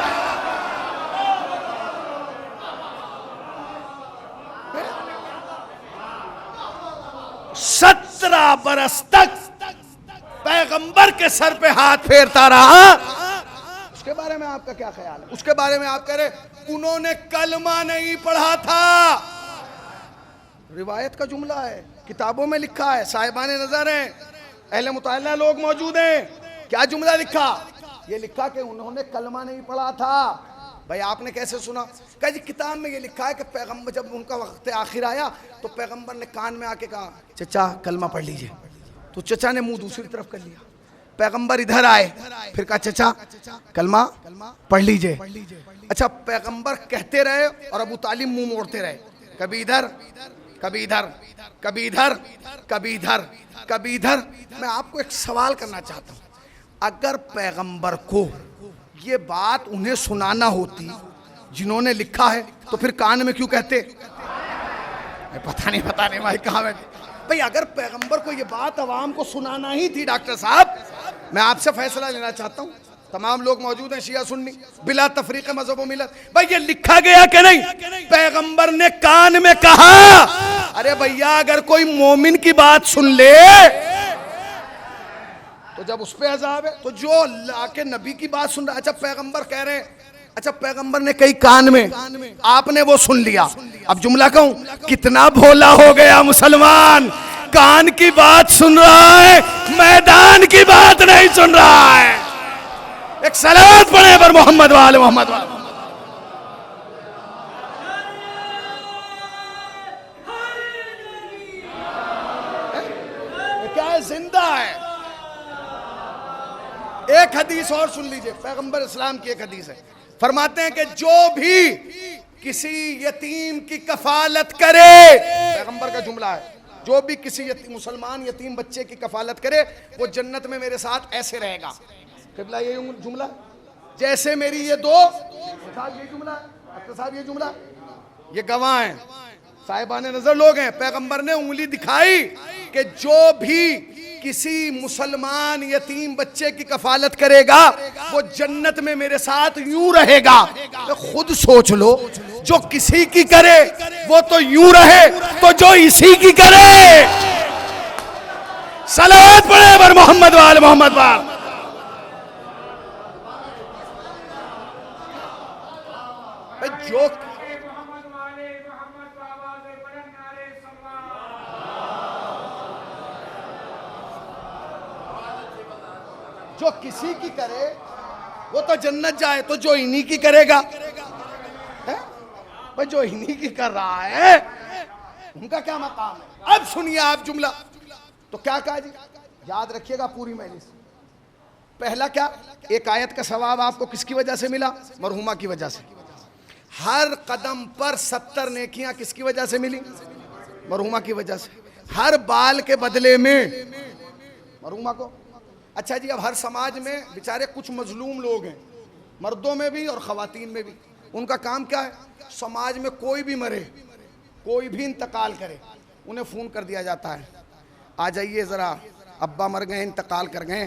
17 बरस तक पैगंबर के सर पे हाथ फेरता रहा, उसके बारे में आपका क्या ख्याल है? उसके बारे में आप कह रहे उन्होंने कलमा नहीं पढ़ा था। रिवायत का जुमला है, किताबों में लिखा है, साहिबान नजर हैं, अहले मुताल्ला लोग मौजूद हैं। क्या जुमला लिखा? ये लिखा कि उन्होंने कलमा नहीं पढ़ा था। भाई आपने कैसे सुना? कहा जी किताब में ये लिखा है कि पैगंबर जब उनका वक्त आखिर आया तो पैगंबर ने कान में आके कहा चचा कलमा पढ़ लीजिए, तो चचा ने मुंह दूसरी तरफ कर लिया। पैगंबर इधर आए, फिर कहा चचा कलमा पढ़ लीजिए। अच्छा, पैगंबर कहते रहे और अबू तालिब मुंह मोड़ते रहे, कभी इधर कभी इधर, कभी इधर कभी इधर कभी इधर। मैं आपको एक सवाल करना चाहता हूं, अगर पैगंबर को ये बात उन्हें सुनाना होती जिन्होंने लिखा है तो फिर कान में क्यों कहते? पता नहीं भाई कहाँ बैठे। भाई अगर पैगंबर को ये बात अवाम को सुनाना ही थी डॉक्टर साहब, मैं आपसे फैसला लेना चाहता हूँ, तमाम लोग मौजूद हैं, शिया सुन्नी बिला तफरीक मज़हब व मिलत। भाई ये लिखा गया कि नहीं? पैगंबर ने कान में कहा। अरे भैया अगर कोई मोमिन की बात सुन ले तो जब उस पे अजाब है, तो जो अल्लाह के नबी की बात सुन रहा है, अच्छा पैगंबर कह रहे हैं, अच्छा पैगंबर ने कई कान में, आपने वो सुन लिया। अब जुमला कहूं, कितना भोला हो गया मुसलमान, कान की बात सुन रहा है, मैदान की बात नहीं सुन रहा है। एक सलावत पढ़े पर मोहम्मद वाले मोहम्मद वाले। क्या है? जिंदा है। एक हदीस और सुन लीजिए, पैगंबर इस्लाम की एक हदीस है, फरमाते हैं कि जो भी किसी यतीम की कफालत करे, पैगंबर का जुमला है, जो भी किसी मुसलमान यतीम बच्चे की कफालत करे वो जन्नत में मेरे साथ ऐसे रहेगा। किबला ये जुमला, जैसे मेरी ये दो साहब, ये जुमला साहब, ये जुमला, ये गवाह हैं, साहिबाने नजर लोग हैं। पैगंबर ने उंगली दिखाई कि जो भी किसी मुसलमान यतीम बच्चे की कफालत करेगा वो जन्नत में मेरे साथ यूं रहेगा। तो खुद सोच लो, जो किसी की करे वो तो यूं रहे, तो जो इसी की करे, सलावत पढ़े बर मोहम्मद वाल मोहम्मद वाल। जो किसी की करे वो तो जन्नत जाए, तो जो इन्हीं की करेगा, भाई जो इन्हीं की कर रहा है उनका क्या मकाम है। अब सुनिए आप जुमला, तो क्या कहा जी, याद रखिएगा पूरी मजलिस। पहला क्या, एक आयत का सवाब आपको किसकी वजह से मिला, मरहुमा की वजह से। हर कदम पर 70 नेकियां किसकी वजह से मिली, मरहुमा की वजह से। हर बाल के बदले में मरहुमा को। अच्छा जी, अब हर समाज में बेचारे कुछ मजलूम लोग हैं, मर्दों में भी और ख़वातीन में भी। उनका काम क्या है, समाज में कोई भी मरे, कोई भी इंतकाल करे, उन्हें फ़ोन कर दिया जाता है, आ जाइए ज़रा, अब्बा मर गए, इंतकाल कर गए,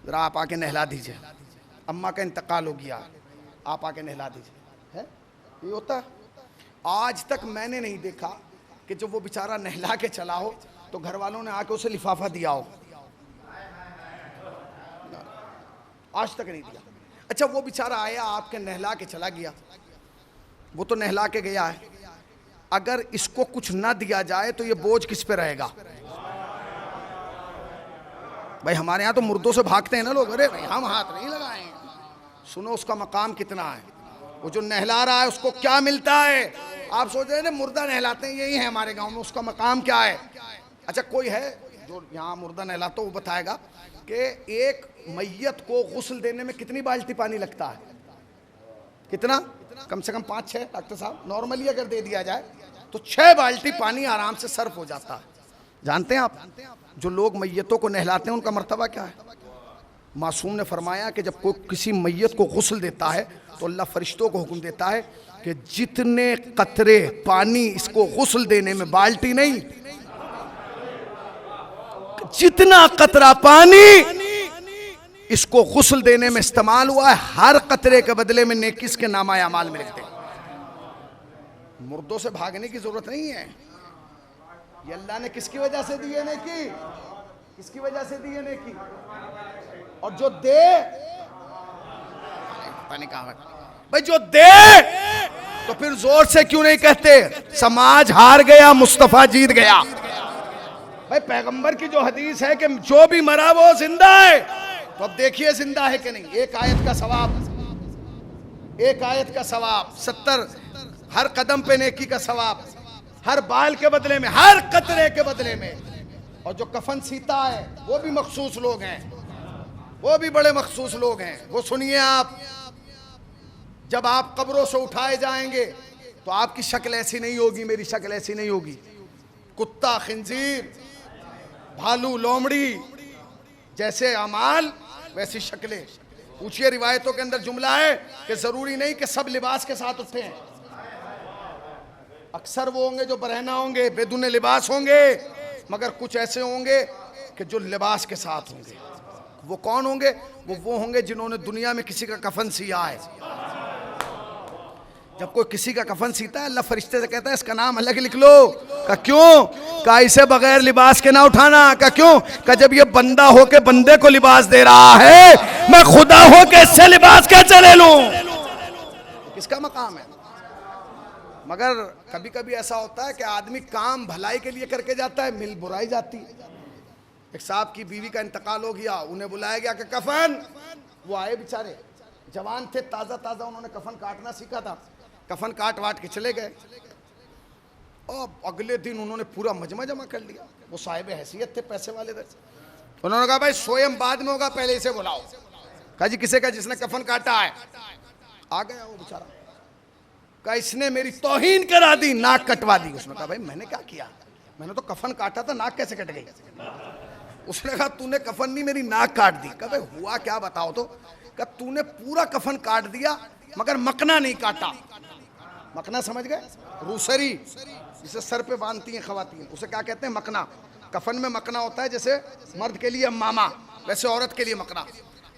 ज़रा आप आके नहला दीजिए, अम्मा का इंतकाल हो गया, आप आके नहला दीजिए। है ये होता है। आज तक मैंने नहीं देखा कि जब वो बेचारा नहला के चला हो तो घर वालों ने आके उसे लिफाफा दिया हो, आज तक नहीं दिया। अच्छा, वो बेचारा आया, आपके नहला के चला गया, वो तो नहला के गया है, अगर इसको कुछ ना दिया जाए तो ये बोझ किस पे रहेगा। भाई हमारे यहाँ तो मुर्दों से भागते हैं ना लोग, अरे भाई हम हाथ नहीं लगाएं। सुनो उसका मकाम कितना है, वो जो नहला रहा है उसको क्या मिलता है। आप सोच रहे हैं ना मुर्दा नहलाते हैं, यही है हमारे गांव में, उसका मकाम क्या है। अच्छा, कोई है जो यहाँ मुर्दा नहलाता, वो बताएगा कि एक मैयत को गुस्ल देने में कितनी बाल्टी पानी लगता है, कितना, कम से कम 5-6। डॉक्टर साहब नॉर्मली अगर दे दिया जाए तो 6 बाल्टी पानी आराम से सर्फ हो जाता है। जानते हैं आप, जो लोग मैयतों को नहलाते हैं उनका मर्तबा क्या है। मासूम ने फरमाया कि जब कोई किसी मैयत को गुस्ल देता है तो अल्लाह फरिश्तों को हुक्म देता है कि जितने कतरे पानी इसको गुस्ल देने में, बाल्टी नहीं, जितना कतरा पानी इसको गुस्ल देने में इस्तेमाल हुआ है, हर कतरे के बदले में नेकिस के नामा अमाल में लिखते हैं। मुर्दों से भागने की जरूरत नहीं है। ये अल्लाह ने किसकी वजह से दी है नेकी, किसकी वजह से दी है नेकी। और जो दे, पता नहीं कहां भाई, जो दे तो फिर जोर से क्यों नहीं कहते समाज हार गया, मुस्तफा जीत गया। भाई पैगंबर की जो हदीस है कि जो भी मरा वो जिंदा है, तो अब देखिए जिंदा है कि नहीं। एक आयत का सवाब, एक आयत का सवाब, 70 हर कदम पे नेकी का सवाब, हर बाल के बदले में, हर कतरे के बदले में। और जो कफन सीता है वो भी मखसूस लोग हैं, वो भी बड़े मखसूस लोग हैं। वो सुनिए आप, जब आप कब्रों से उठाए जाएंगे तो आपकी शक्ल ऐसी नहीं होगी, मेरी शक्ल ऐसी नहीं होगी। कुत्ता, खिंजीर, भालू, लोमड़ी जैसे अमाल वैसी शक्लें। पूछिए, रिवायतों के अंदर जुमला है कि जरूरी नहीं कि सब लिबास के साथ उठे हैं। अक्सर वो होंगे जो बरहना होंगे, बेदुने लिबास होंगे, मगर कुछ ऐसे होंगे कि जो लिबास के साथ होंगे। वो कौन होंगे, वो होंगे जिन्होंने दुनिया में किसी का कफन सिया है। जब कोई किसी का कफन सीता है, अल्लाह फरिश्ते से कहता है इसका नाम अलग लिख लो। का क्यों, का इसे बगैर लिबास के ना उठाना। का क्यों, का जब ये बंदा हो के बंदे को लिबास दे रहा है, मैं खुदा हो के इससे लिबास कैसे ले लूं। किसका मकाम है। मगर कभी कभी ऐसा होता है कि आदमी काम भलाई के लिए करके जाता है, मिल बुराई जाती है। एक साहब की बीवी का इंतकाल हो गया, उन्हें बुलाया गया कि कफन। वो आए, बेचारे जवान थे, ताज़ा ताज़ा उन्होंने कफन काटना सीखा था। कफन काट वाट के चले गए और अगले दिन उन्होंने पूरा मजमा जमा कर लिया। वो साहिब हैसियत थे, पैसे वाले थे। उन्होंने कहा भाई स्वयं बाद में होगा, पहले इसे बुलाओ। कहा जी किसे का, जिसने कफन काटा है। आ गया वो बेचारा, कहा इसने मेरी तौहीन करा दी, नाक कटवा दी। उसने कहा भाई मैंने क्या किया, मैंने तो कफन काटा था, नाक कैसे कट गई? उसने कहा तूने कफन नहीं मेरी नाक काट दी। कहा भाई हुआ क्या बताओ तो? कहा तूने पूरा कफन काट दिया मगर मकना नहीं काटा। मकना समझ गए? रूसरी जिसे सर पे बांधती हैं खवातीन, उसे क्या कहते हैं? मकना। कफन में मकना होता है, जैसे मर्द के लिए मामा वैसे औरत के लिए मकना।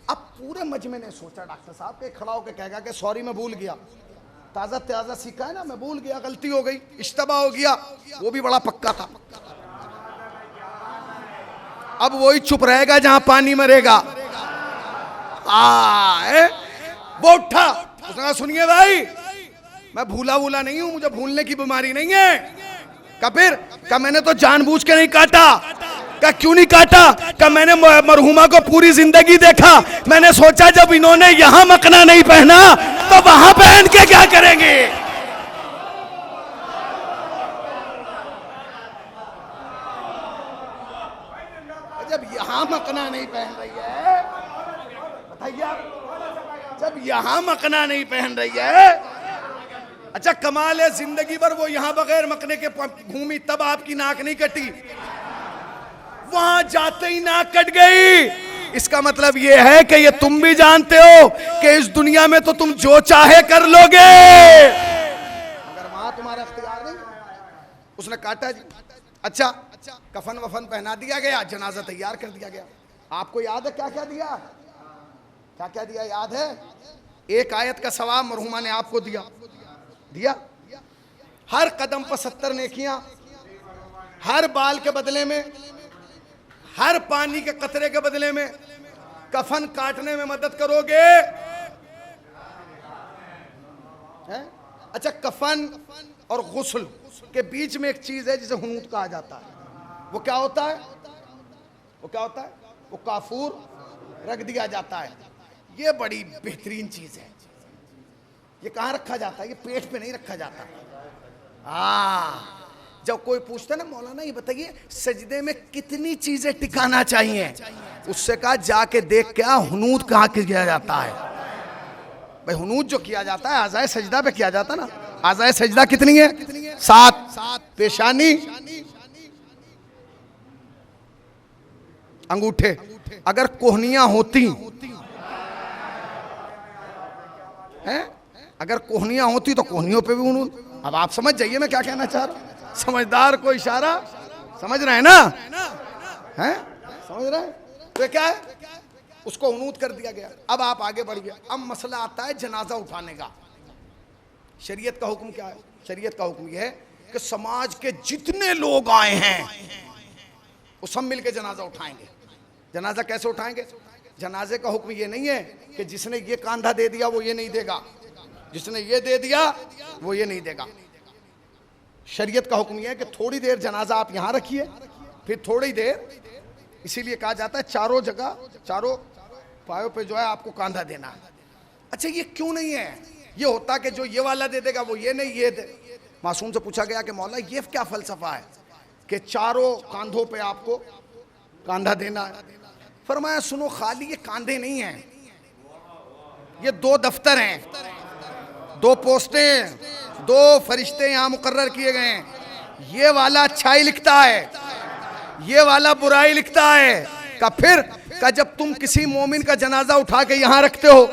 अब पूरे मजमे ने सोचा, डॉक्टर साहब के खड़ा होकर कहेगा कि सॉरी मैं भूल गया, ताज़ा ताज़ा सीखा है ना, मैं भूल गया, गलती हो गई, इश्तबा हो गया। वो भी बड़ा पक्का था। अब वही चुप रहेगा जहां पानी मरेगा। वो उठा, उसने कहा सुनिए भाई, मैं भूला नहीं हूं, मुझे भूलने की बीमारी नहीं है। का फिर? का मैंने तो जानबूझ के नहीं काटा। का क्यों नहीं काटा? का मैंने मरहुमा को पूरी जिंदगी देखा, मैंने सोचा जब इन्होंने यहां मकना नहीं पहना तो वहां पहन के क्या करेंगे। जब यहां मकना नहीं पहन रही है, बताइए, जब यहां मकना नहीं पहन रही है, अच्छा कमाल है, जिंदगी भर वो यहां बगैर मकने के घूमी, तब आपकी नाक नहीं कटी, वहां जाते ही नाक कट गई। इसका मतलब ये है कि ये तुम भी जानते हो कि इस दुनिया में तो तुम जो चाहे कर लोगे, मगर वहां तुम्हारा इख्तियार नहीं। उसने काटा जी, अच्छा कफन वफन पहना दिया गया, जनाजा तैयार कर दिया गया। आपको याद है क्या क्या दिया? क्या क्या दिया याद है? एक आयत का सवाब मरहुमा ने आपको दिया, हर कदम पर 70 नेकियां, हर बाल के बदले में, हर पानी के कतरे के बदले में, कफन काटने में मदद करोगे। है? अच्छा कफन और गुस्ल के बीच में एक चीज है जिसे हुनूत कहा जाता है। वो क्या होता है? वो क्या होता है? वो काफूर रख दिया जाता है। ये बड़ी बेहतरीन चीज है। ये कहाँ रखा जाता है? ये पेट पे नहीं रखा जाता। जब कोई पूछता ना मौलाना ये बताइए सजदे में कितनी चीजें टिकाना चाहिए, उससे कहा जाके देख क्या हुनूत कहाँ किया जाता है। भाई हुनूत जो किया जाता है आज़ाए सजदा पे किया जाता ना। आज़ाए सजदा कितनी है? 7। पेशानी, अंगूठे, अगर कोहनियां होती हैं, अगर कोहनियां होती तो कोहनियों पे भी हुनूत। अब आप समझ जाइए मैं क्या कहना चाह रहा हूं। समझदार को इशारा, समझ रहे हैं ना? हैं? समझ रहे हैं? तो क्या है? उसको हुनूत कर दिया गया। अब आप आगे बढ़िए। अब मसला आता है जनाजा उठाने का। शरीयत का हुक्म क्या है? शरीयत का हुक्म यह है कि समाज के जितने लोग आए हैं वो सब मिलके जनाजा उठाएंगे। जनाजा कैसे उठाएंगे? जनाजे का हुक्म ये नहीं है कि जिसने ये कांधा दे दिया वो ये नहीं देगा, जिसने ये दे दिया वो ये नहीं देगा। शरीयत का हुक्म यह है कि थोड़ी देर जनाजा आप यहां रखिए, फिर थोड़ी देर, इसीलिए कहा जाता है चारों जगह, चारों पायों पे जो है आपको कांधा देना है। अच्छा ये क्यों नहीं है? ये होता कि जो ये वाला दे देगा वो ये नहीं, ये दे। मासूम से पूछा गया कि मौला ये क्या फलसफा है कि चारों कांधों पे आपको कांधा देना है? फरमाया सुनो, खाली ये कांधे नहीं हैं, ये 2 दफ्तर हैं, 2 पोस्टें, 2 फरिश्ते यहाँ मुकर्रर किए गए हैं। ये वाला अच्छाई लिखता है, ये वाला बुराई लिखता है। का फिर का जब तुम किसी मोमिन का जनाजा उठा के यहाँ रखते हो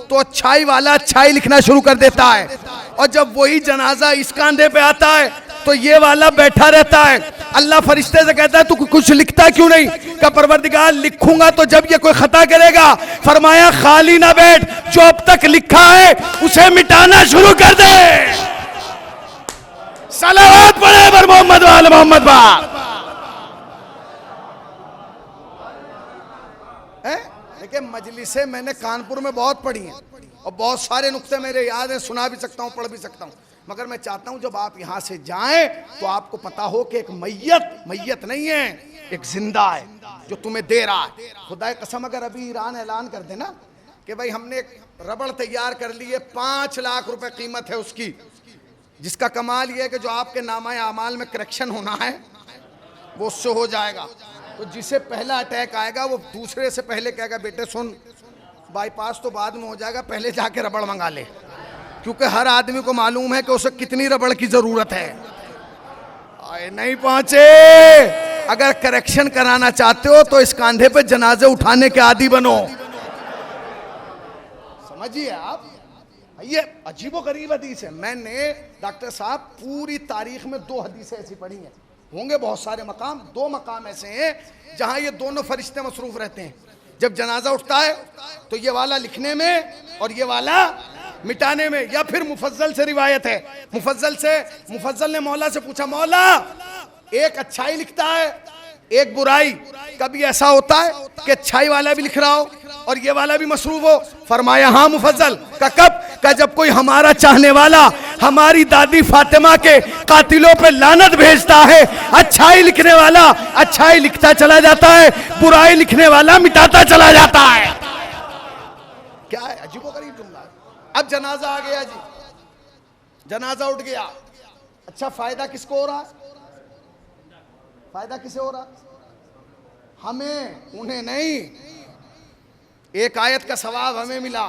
तो अच्छाई वाला अच्छाई लिखना शुरू कर देता है, और जब वही जनाजा इस कांधे पे आता है तो ये वाला बैठा रहता है। अल्लाह फरिश्ते से कहता है तू कुछ लिखता क्यों नहीं? का परवरदिगार लिखूंगा तो जब ये कोई खता करेगा। फरमाया खाली ना बैठ, जो अब तक लिखा है उसे मिटाना शुरू कर दे। सलावत पढ़े पर मोहम्मद वाले मोहम्मद बा। देखिए मजलिसें मैंने कानपुर में बहुत पढ़ी हैं और बहुत सारे नुक्ते मेरे याद हैं, सुना भी सकता हूँ, पढ़ भी सकता हूँ, मगर मैं चाहता हूं जब आप यहां से जाएं तो आपको पता हो कि एक मैयत नहीं है, एक जिंदा है जो तुम्हें दे रहा है। खुदा कसम अगर अभी ईरान ऐलान कर देना कि भाई हमने एक रबड़ तैयार कर ली है, 5 लाख रुपए कीमत है उसकी, जिसका कमाल ये है कि जो आपके नामा आमाल में करेक्शन होना है वो उससे हो जाएगा। तो जिसे पहला अटैक आएगा वो दूसरे से पहले कहेगा बेटे सुन, बाईपास तो बाद में हो जाएगा, पहले जाके रबड़ मंगा ले। क्योंकि हर आदमी को मालूम है कि उसे कितनी रबड़ की जरूरत है। आए नहीं पहुंचे। अगर करेक्शन कराना चाहते हो तो इस कांधे पे जनाजे उठाने के आदी बनो। समझिए आप, ये अजीबोगरीब हदीस है। मैंने डॉक्टर साहब पूरी तारीख में 2 हदीसें ऐसी पढ़ी हैं, होंगे बहुत सारे मकाम, 2 मकाम ऐसे हैं जहां ये दोनों फरिश्ते मसरूफ रहते हैं। जब जनाजा उठता है तो ये वाला लिखने में और ये वाला मिटाने में। या फिर मुफज्जल से रिवायत है, मुफज्जल ने मौला से पूछा, मौला एक अच्छाई लिखता है एक बुराई, कभी ऐसा होता है कि अच्छाई वाला भी लिख रहा हो और ये वाला भी मसरूफ हो? फरमाया हाँ मुफज्जल। का कब? का जब कोई हमारा चाहने वाला हमारी दादी फातिमा के कातिलों पे लानत भेजता है, अच्छाई लिखने वाला अच्छाई लिखता चला जाता है, बुराई लिखने वाला मिटाता चला जाता है। क्या है, अजीबोगरीब जुमला। अब जनाजा आ गया जी, जनाजा उठ गया। अच्छा, फायदा किसको हो रहा? फायदा किसे हो रहा? हमें, उन्हें नहीं। एक आयत का सवाब हमें मिला,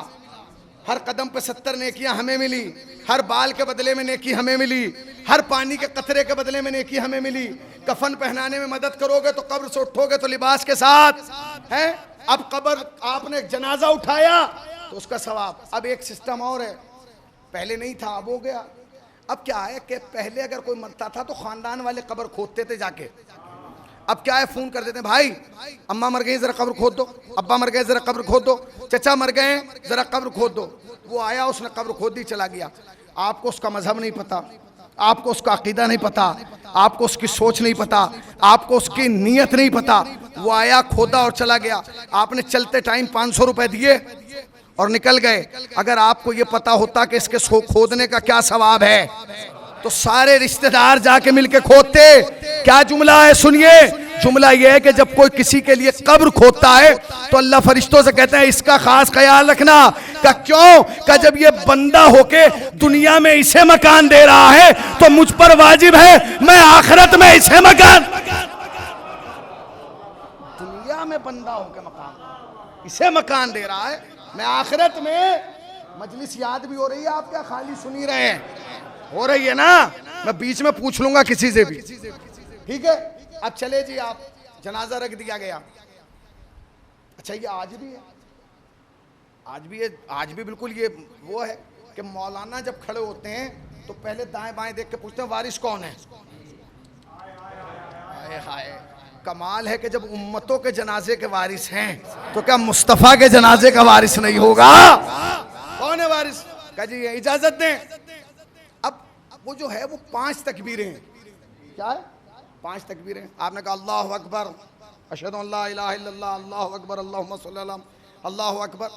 हर कदम पे 70 नेकियां हमें मिली, हर बाल के बदले में नेकी हमें मिली, हर पानी के कतरे के बदले में नेकी हमें मिली। कफन पहनाने में मदद करोगे तो कब्र से उठोगे तो लिबास के साथ है। अब कब्र, आपने जनाजा उठाया तो उसका सवाब। अब एक सिस्टम और है, पहले नहीं था, अब हो गया। अब क्या है कि पहले अगर कोई मरता था तो खानदान वाले कब्र खोदते थे जाके। अब क्या है, फोन कर देते हैं, भाई अम्मा मर गई जरा कब्र खोद दो, अब्बा मर गए जरा कब्र खोद दो, चचा मर गए जरा कब्र खोद दो। वो आया, उसने कब्र खोद दी, चला गया। आपको उसका मजहब नहीं पता, आपको उसका अकीदा नहीं पता, आपको उसकी सोच नहीं पता, आपको उसकी नीयत नहीं पता। वो आया, खोदा और चला गया। आपने चलते टाइम 500 रुपए दिए और निकल गए। अगर आपको ये पता होता कि इसके खोदने का क्या सवाब है तो सारे रिश्तेदार जाके मिलके खोदते। क्या जुमला है, सुनिए। जुमला यह है कि जब कोई किसी के लिए कब्र खोदता है तो अल्लाह फरिश्तों से कहते हैं इसका खास ख्याल रखना। का क्यों? का जब ये बंदा होके दुनिया में इसे मकान दे रहा है तो मुझ पर वाजिब है मैं आखिरत में इसे मकान। दुनिया में बंदा होके मकान, इसे मकान दे रहा है, मैं आखिरत में। मजलिस याद भी हो रही है आप, क्या खाली सुनी रहे हैं? हो रही है ना? मैं बीच में पूछ लूंगा किसी से भी, ठीक है? अब चले जी, आप जनाजा रख दिया गया। अच्छा, ये आज भी है, आज भी बिल्कुल ये वो है कि मौलाना जब खड़े होते हैं तो पहले दाएं बाएं देख के पूछते हैं वारिस कौन है। हाय हाय, कमाल है कि जब उम्मतों के जनाजे के वारिस हैं तो क्या मुस्तफा के जनाजे का वारिस नहीं होगा? कौन है वारिस? कहा जी इजाजत दें। अब वो जो है वो 5 तकबीरें हैं। क्या है? 5 तकबीरें। आपने कहा अल्लाहु अकबर, अशहदु अल्ला इलाहा इल्लल्लाह, अल्लाहु अकबर, अल्लाहुम्मा सल्ली अला, अल्लाहु अकबर,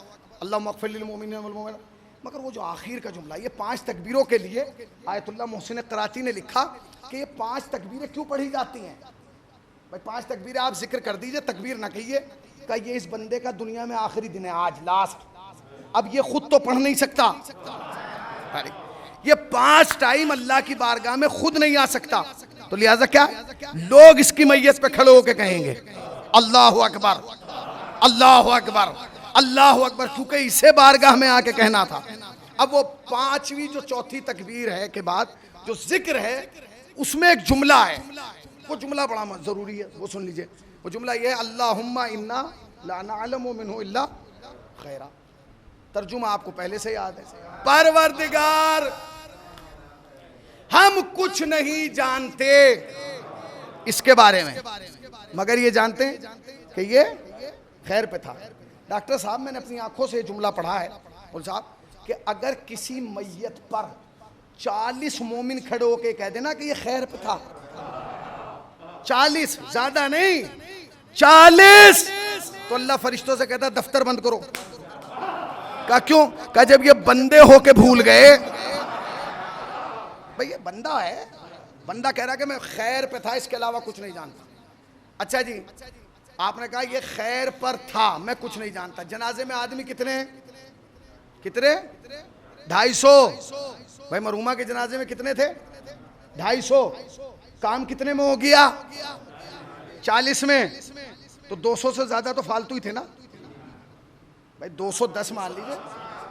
अल्लाहुम्मा अग़फ़िर लिल मुमिनीन वल मुमिनात। मगर वो जो आखिर का जुमला, ये 5 तकबीरों के लिए आयतुल्लाह मोहसिन कराची ने लिखा कि ये 5 तकबीरें क्यों पढ़ी जाती हैं। भाई 5 तकबीरें आप जिक्र कर दीजिए, तकबीर ना कहिए। का ये इस बंदे का दुनिया में आखिरी दिन है, आज लास्ट। अब ये खुद तो पढ़ नहीं सकता, ये 5 टाइम अल्लाह की बारगाह में खुद नहीं आ सकता, तो लिहाजा क्या लोग इसकी मैयत पे खड़े होकर कहेंगे अल्लाहु अकबर, अल्लाहु अकबर, अल्लाहु अकबर, क्योंकि इसे बारगाह में आके कहना था। अब वो 5वीं जो चौथी तकबीर है के बाद जो जिक्र है उसमें एक जुमला है, वो जुमला बड़ा जरूरी है, वो सुन लीजिए। वो जुमला ये है अल्लाहुम्मा इन्ना ला नअलमु मिन्हु इल्ला खैरा। तर्जुमा आपको पहले से याद है, परवरदिगार हम कुछ नहीं जानते इसके बारे में, मगर ये जानते हैं कि ये खैर पे था। डॉक्टर साहब मैंने अपनी आंखों से जुमला पढ़ा है बोल साहब कि अगर किसी मैयत पर 40 मोमिन खड़े होके कह देना कि ये खैर पे था, 40 ज्यादा नहीं 40, तो अल्लाह फरिश्तों से कहता दफ्तर बंद करो। का क्यों? का जब ये बंदे होके भूल गए, भाई ये बंदा है, बंदा कह रहा कि मैं खैर पे था इसके अलावा कुछ नहीं जानता। अच्छा जी, आपने कहा ये खैर पर था मैं कुछ नहीं जानता। जनाजे में आदमी कितने हैं? कितने? 250। भाई मरहुमा के जनाजे में कितने थे? 250। काम कितने में हो गया? 40 में। तो 200 से ज्यादा तो फालतू ही थे ना भाई। 210 मान लीजिए,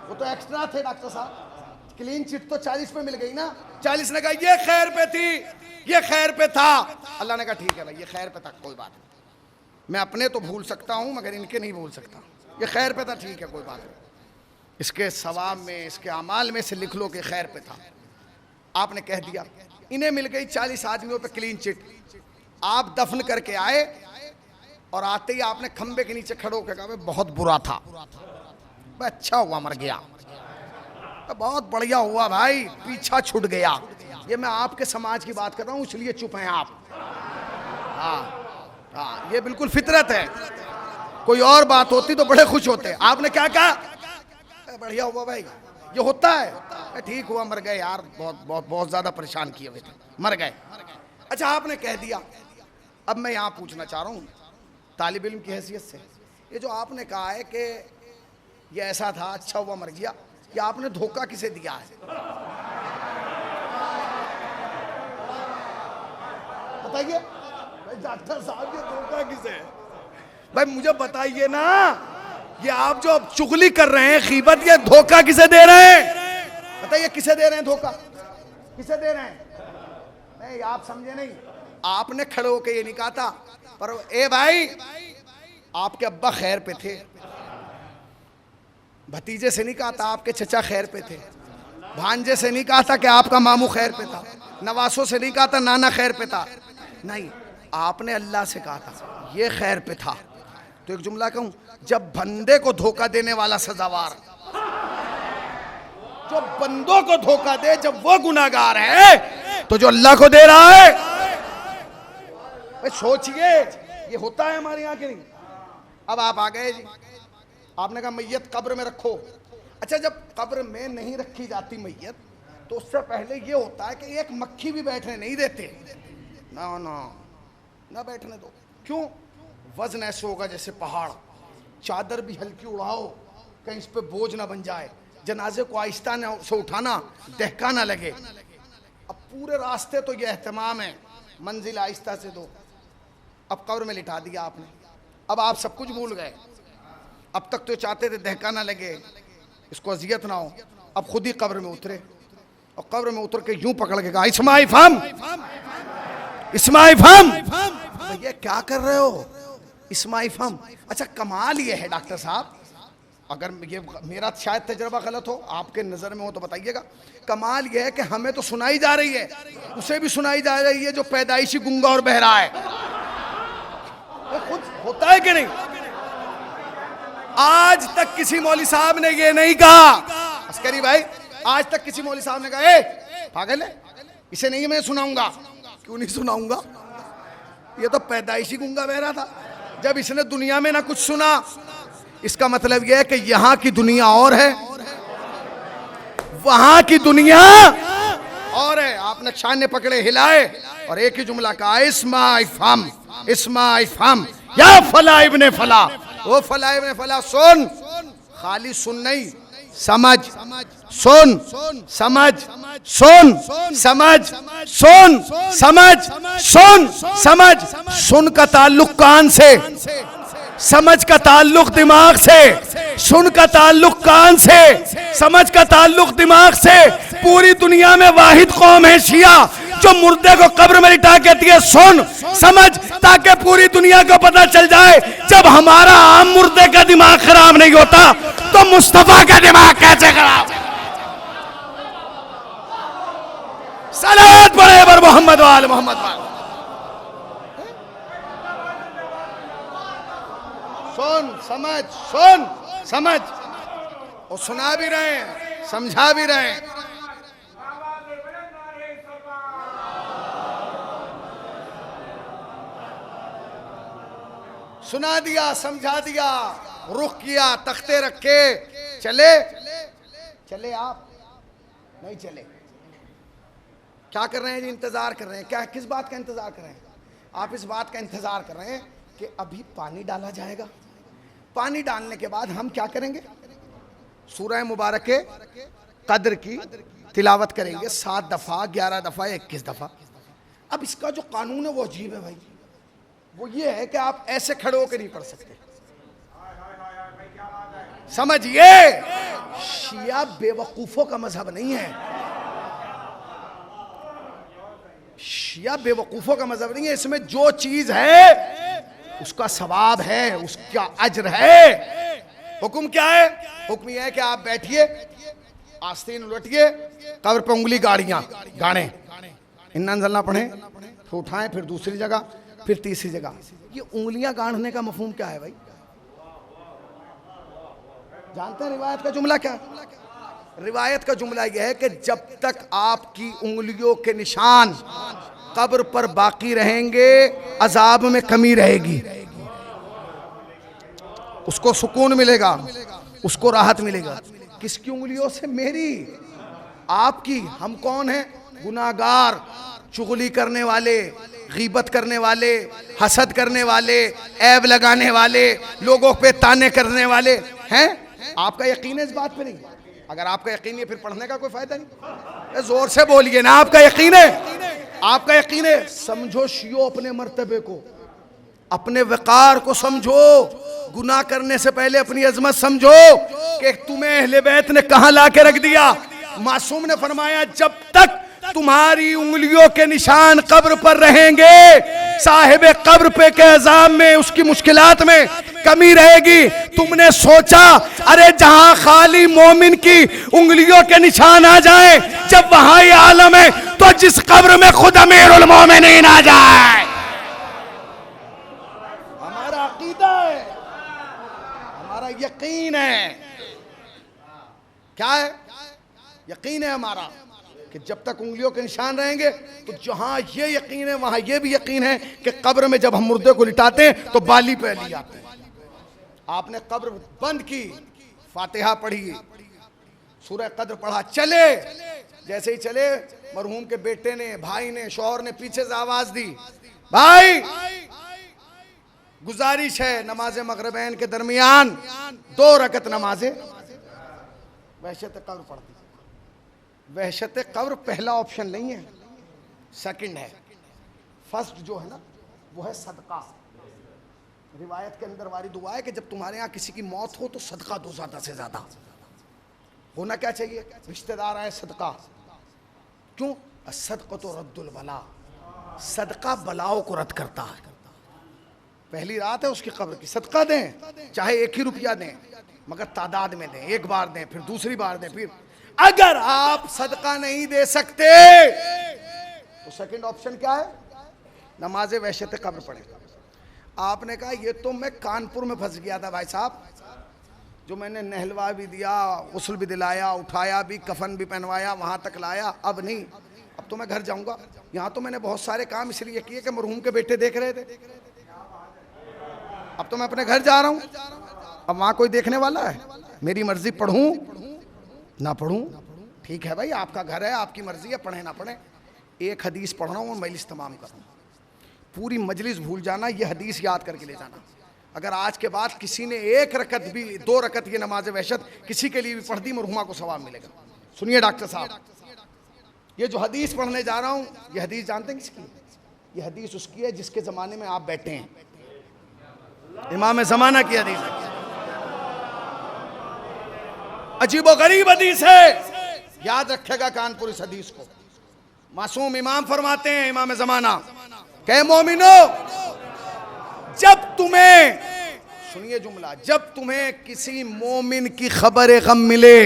वो तो एक्स्ट्रा थे डॉक्टर साहब। क्लीन चिट तो 40 पे मिल गई ना। 40 ने कहा ये खैर पे थी, ये खैर पे था। अल्लाह ने कहा ठीक है भाई, ये खैर पे था, कोई बात नहीं, मैं अपने तो भूल सकता हूं मगर इनके नहीं भूल सकता। ये खैर पे था, ठीक है कोई बात नहीं, इसके सवाब में, इसके अमाल में से लिख लो कि खैर पे था। आपने कह दिया, इन्हें मिल गई 40 आदमियों पे क्लीन चिट। आप दफन करके आए और आते ही आपने खंबे के नीचे खड़े होकर कहा बहुत बुरा था, अच्छा हुआ मर गया, बहुत बढ़िया हुआ भाई, पीछा छूट गया। ये मैं आपके समाज की बात कर रहा हूं, इसलिए चुप हैं आप। हाँ, ये बिल्कुल फितरत है। कोई और बात होती तो बड़े खुश होते। आपने क्या कहा? बढ़िया हुआ भाई, ये होता है, ठीक हुआ मर गए यार, बहुत बहुत बहुत ज्यादा परेशान किए हुए थे, मर गए। अच्छा आपने कह दिया। अब मैं यहां पूछना चाह रहा हूं तालिब इल्म की हैसियत से, ये जो आपने कहा है कि ये ऐसा था, अच्छा हुआ मर गया, ये आपने धोखा किसे दिया है? बताइए डॉक्टर साहब, ये धोखा किसे है? भाई मुझे बताइए ना, ये आप जो चुगली कर रहे हैं, खीबत, ये धोखा किसे दे रहे हैं? बताइए किसे दे रहे हैं धोखा, किसे दे रहे हैं? नहीं आप समझे नहीं, आपने खड़े होके ये नहीं कहा था, पर ए भाई आपके अब्बा खैर पे थे, भतीजे से नहीं कहा था आपके चचा खैर पे थे, भांजे से नहीं कहा था कि आपका मामू खैर पे था, नवासों से नहीं कहा था नाना खैर पे था, नहीं आपने अल्लाह से कहा था ये खैर पे था। तो एक जुमला कहूं, जब बंदे को धोखा देने वाला सजावार, जो बंदों को धोखा दे, जब वो गुनाहगार है, तो जो अल्लाह को दे रहा है, सोचिए ये होता है हमारे यहाँ के नहीं। अब आप आ गए जी, आपने कहा मैयत कब्र में रखो। अच्छा जब कब्र में नहीं रखी जाती मैयत, तो उससे पहले ये होता है कि एक मक्खी भी बैठने नहीं देते, ना ना ना बैठने दो। क्यों? वजन ऐसे होगा जैसे पहाड़, चादर भी हल्की उड़ाओ कहीं इस पे बोझ ना बन जाए, जनाजे को आहिस्ता से उठाना, दहका ना लगे। अब पूरे रास्ते तो ये एहतमाम है, मंजिल आहिस्ता से दो। अब कब्र में लिटा दिया आपने, अब आप सब कुछ भूल गए। अब तक तो चाहते थे दहका ना लगे, इसको अजियत ना हो, अब खुद ही कब्र में उतरे और कब्र में उतर के यूं पकड़ के कहा इस्माइल फम, इस्माइल फम। भैया क्या कर रहे हो? इस्माइल फम। अच्छा कमाल ये है डॉक्टर साहब, अगर ये मेरा शायद तजर्बा गलत हो, आपके नजर में हो तो बताइएगा, कमाल ये है कि हमें तो सुनाई जा रही है, उसे भी सुनाई जा रही है जो पैदाइशी गूंगा और बहरा है। खुद होता है कि नहीं? आज तक किसी मौलवी साहब ने ये नहीं कहा, अस्करी भाई, आज तक किसी मौलवी साहब ने कहा ए पागल है, इसे नहीं मैं सुनाऊंगा। क्यों नहीं सुनाऊंगा? ये तो पैदाइशी गूंगा बहरा था, जब इसने दुनिया में ना कुछ सुना। इसका मतलब यह है कि यहां की दुनिया और है, वहां की दुनिया और है। आपने शान पकड़े हिलाए और एक ही जुमला कहा इस्माइल फम, इस्माइल फम, या फला इब्ने फला, वो फला इब्ने फला। सुन, खाली सुन नहीं, समझ, सुन समझ, सुन समझ, सुन समझ, सुन समझ। सुन का ताल्लुक कान से, समझ का ताल्लुक दिमाग से, सुन का ताल्लुक कान से, समझ का ताल्लुक दिमाग से। पूरी दुनिया में वाहिद कौम है शिया जो मुर्दे को कब्र में लिटा कहती है सुन समझ, ताकि पूरी दुनिया को पता चल जाए जब हमारा आम मुर्दे का दिमाग खराब नहीं होता तो मुस्तफा का दिमाग कैसे खराब? सलात पढ़े बर मोहम्मद वाल मोहम्मद वाल। सुन समझ, सुन समझ, और सुना भी रहे हैं, समझा भी रहे हैं। सुना दिया, समझा दिया, रुख किया, तख्ते रखे, चले चले। आप नहीं चले, क्या कर रहे हैं जी? इंतजार कर रहे हैं। क्या, किस बात का इंतजार कर रहे हैं? आप इस बात का इंतजार कर रहे हैं कि अभी पानी डाला जाएगा, पानी डालने के बाद हम क्या करेंगे? सूरह मुबारक के कद्र की तिलावत करेंगे 7 दफा, 11 दफा, 21 दफा। अब इसका जो कानून है वो अजीब है भाई, वो ये है कि आप ऐसे खड़े होकर नहीं पढ़ सकते, समझिए। शिया बेवकूफों का मजहब नहीं है, शिया बेवकूफों का मजहब नहीं है। इसमें जो चीज है उसका सवाब है, उसका अज्र है। हुक्म क्या है? हुक्म यह है कि आप बैठिए, आस्तीन उलटिए, कब्र पे उंगली गाड़े, इन्ना अंजलना पढ़े, फिर उठाएं, फिर दूसरी जगह, फिर तीसरी जगह। ये उंगलियां गाड़ने का मफहूम क्या है भाई? जानते हैं रिवायत का जुमला क्या है? रिवायत का जुमला यह है कि जब तक आपकी उंगलियों के निशान कब्र पर बाकी रहेंगे, अजाब में कमी रहेगी, उसको सुकून मिलेगा, उसको राहत मिलेगा। किसकी उंगलियों से? मेरी, आपकी। हम कौन हैं? गुनाहगार, चुगली करने वाले, गीबत करने वाले, हसद करने वाले, ऐब लगाने वाले, लोगों पे ताने करने वाले हैं। आपका यकीन है इस बात पे? नहीं। अगर आपका यकीन है फिर पढ़ने का कोई फायदा नहीं। जोर से बोलिए ना, आपका यकीन है? आपका यकीन है? समझो शियो अपने मर्तबे को, अपने वकार को समझो। गुनाह करने से पहले अपनी अजमत समझो कि तुम्हें अहले बैत ने कहां ला के रख दिया। मासूम ने फरमाया, जब तक तुम्हारी उंगलियों के निशान कब्र पर रहेंगे, साहिबे कब्र पे के अजाब में, उसकी मुश्किलात में कमी रहेगी। तुमने सोचा अरे जहां खाली मोमिन की उंगलियों के निशान आ जाए, जब वहां ये आलम है, तो जिस कब्र में खुद अमीरुल मोमिनीन आ जाए। हमारा अकीदा है, हमारा यकीन है। क्या है? यकीन है हमारा कि जब तक उंगलियों के निशान रहेंगे, तो जहां ये यकीन है वहां ये भी यकीन है कि कब्र में जब हम मुर्दे को लिटाते हैं तो बाली पे ली आते हैं। आपने कब्र बंद की, फातिहा पढ़ी, सूरह कद्र पढ़ा, चले। जैसे ही चले, मरहूम के बेटे ने, भाई ने, शौहर ने पीछे से आवाज दी, भाई गुजारिश है नमाज मगरिबैन के दरमियान 2 रकत नमाजे वहशत कब्र पढ़ दी। वहशत कब्र पहला ऑप्शन नहीं है, सेकंड है। फर्स्ट जो है ना वो है सदका। रिवायत के अंदर वारी दुआ है कि जब तुम्हारे यहाँ किसी की मौत हो तो सदका दो, ज्यादा से ज्यादा। होना क्या चाहिए? रिश्तेदार आए, सदका। क्यों? सदका तो रद्दुल बला, सदका बलाओं को रद्द करता है। पहली रात है उसकी कब्र की, सदका दें, चाहे 1 ही रुपया दें, मगर तादाद में दें। 1 बार दें, फिर दूसरी बार दें, फिर अगर आप सदका नहीं दे सकते तो सेकंड ऑप्शन क्या है? नमाज वहशत कब्र पढ़े। आपने कहा ये तो मैं कानपुर में फंस गया था भाई साहब, जो मैंने नहलवा भी दिया, गुस्ल भी दिलाया, उठाया भी, कफन भी पहनवाया, वहां तक लाया, अब नहीं, अब तो मैं घर जाऊंगा। यहाँ तो मैंने बहुत सारे काम इसलिए किए कि मरहूम के बेटे देख रहे थे, अब तो मैं अपने घर जा रहा हूँ, अब वहां कोई देखने वाला है? मेरी मर्जी, पढ़ूं ना पढ़ूं, ठीक है भाई, आपका घर है, आपकी मर्जी है, पढ़े ना पढ़े। एक हदीस पढ़ रहा हूँ और मजलिस तमाम कर रहा हूँ, पूरी मजलिस भूल जाना, ये हदीस याद करके ले जाना। अगर आज के बाद किसी ने 1 रकत भी, 2 रकत ये नमाज वहशत किसी के लिए भी पढ़ दी, मरहुमा को सवाब मिलेगा। सुनिए डॉक्टर साहब, ये जो हदीस पढ़ने जा रहा हूँ, ये हदीस जानते हैं किसकी? ये हदीस उसकी है जिसके ज़माने में आप बैठे हैं, इमाम ज़माना की हदीस है। अजीबो गरीब हदीस है, याद रखेगा कानपुर इस हदीस को। मासूम इमाम फरमाते हैं, इमाम ज़माना, कहे मोमिनो, जब तुम्हें, सुनिए जुमला, जब तुम्हें किसी मोमिन की खबर गम मिले,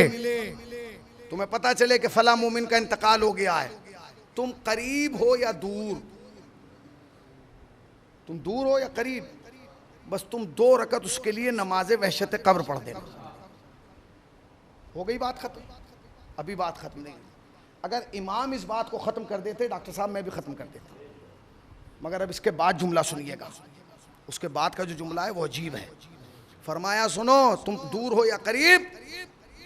तुम्हें पता चले कि फला मोमिन का इंतकाल हो गया है, तुम करीब हो या दूर, तुम दूर हो या करीब, बस तुम 2 रकत उसके लिए नमाज वहशत कब्र पढ़ देना। हो गई बात खत्म? अभी बात खत्म नहीं। अगर इमाम इस बात को ख़त्म कर देते, डॉक्टर साहब मैं भी ख़त्म कर देता, मगर अब इसके बाद जुमला सुनिएगा। उसके बाद का जो जुमला है वो अजीब है। फरमाया, सुनो, तुम दूर हो या करीब,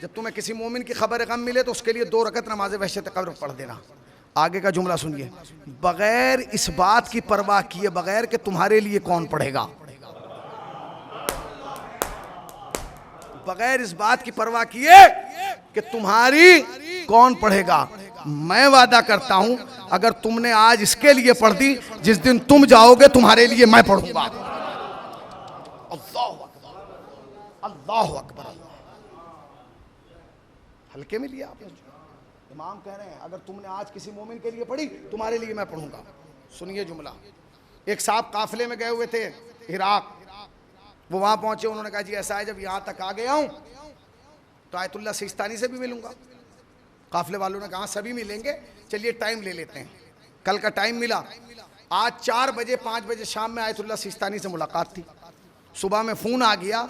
जब तुम्हें किसी मोमिन की खबर गम मिले तो उसके लिए 2 रकत नमाज वहशत कब्र पढ़ देना। आगे का जुमला सुनिए, बगैर इस बात की परवाह किए बगैर कि तुम्हारे लिए कौन पढ़ेगा, बगैर इस बात की परवाह किए कि तुम्हारी कौन पढ़ेगा, मैं वादा करता हूं अगर तुमने आज इसके लिए पढ़ दी, जिस दिन तुम जाओगे तुम्हारे लिए मैं पढ़ूंगा। अल्लाह अकबर, अल्लाह अकबर। हल्के में लिया आपने। इमाम कह रहे हैं अगर तुमने आज किसी मोमिन के लिए पढ़ी, तुम्हारे लिए मैं पढ़ूंगा। सुनिए जुमला। एक साहब काफिले में गए हुए थे इराक, वो वहां पहुंचे, उन्होंने कहा जी ऐसा है जब यहां तक आ गया हूं तो आयतुल्लाह सिस्तानी से भी मिलूंगा। काफिले वालों ने कहा सभी मिलेंगे, चलिए टाइम ले लेते हैं। कल का टाइम मिला, आज 4 बजे 5 बजे शाम में आयतुल्लाह सिस्तानी से मुलाकात थी। सुबह में फ़ोन आ गया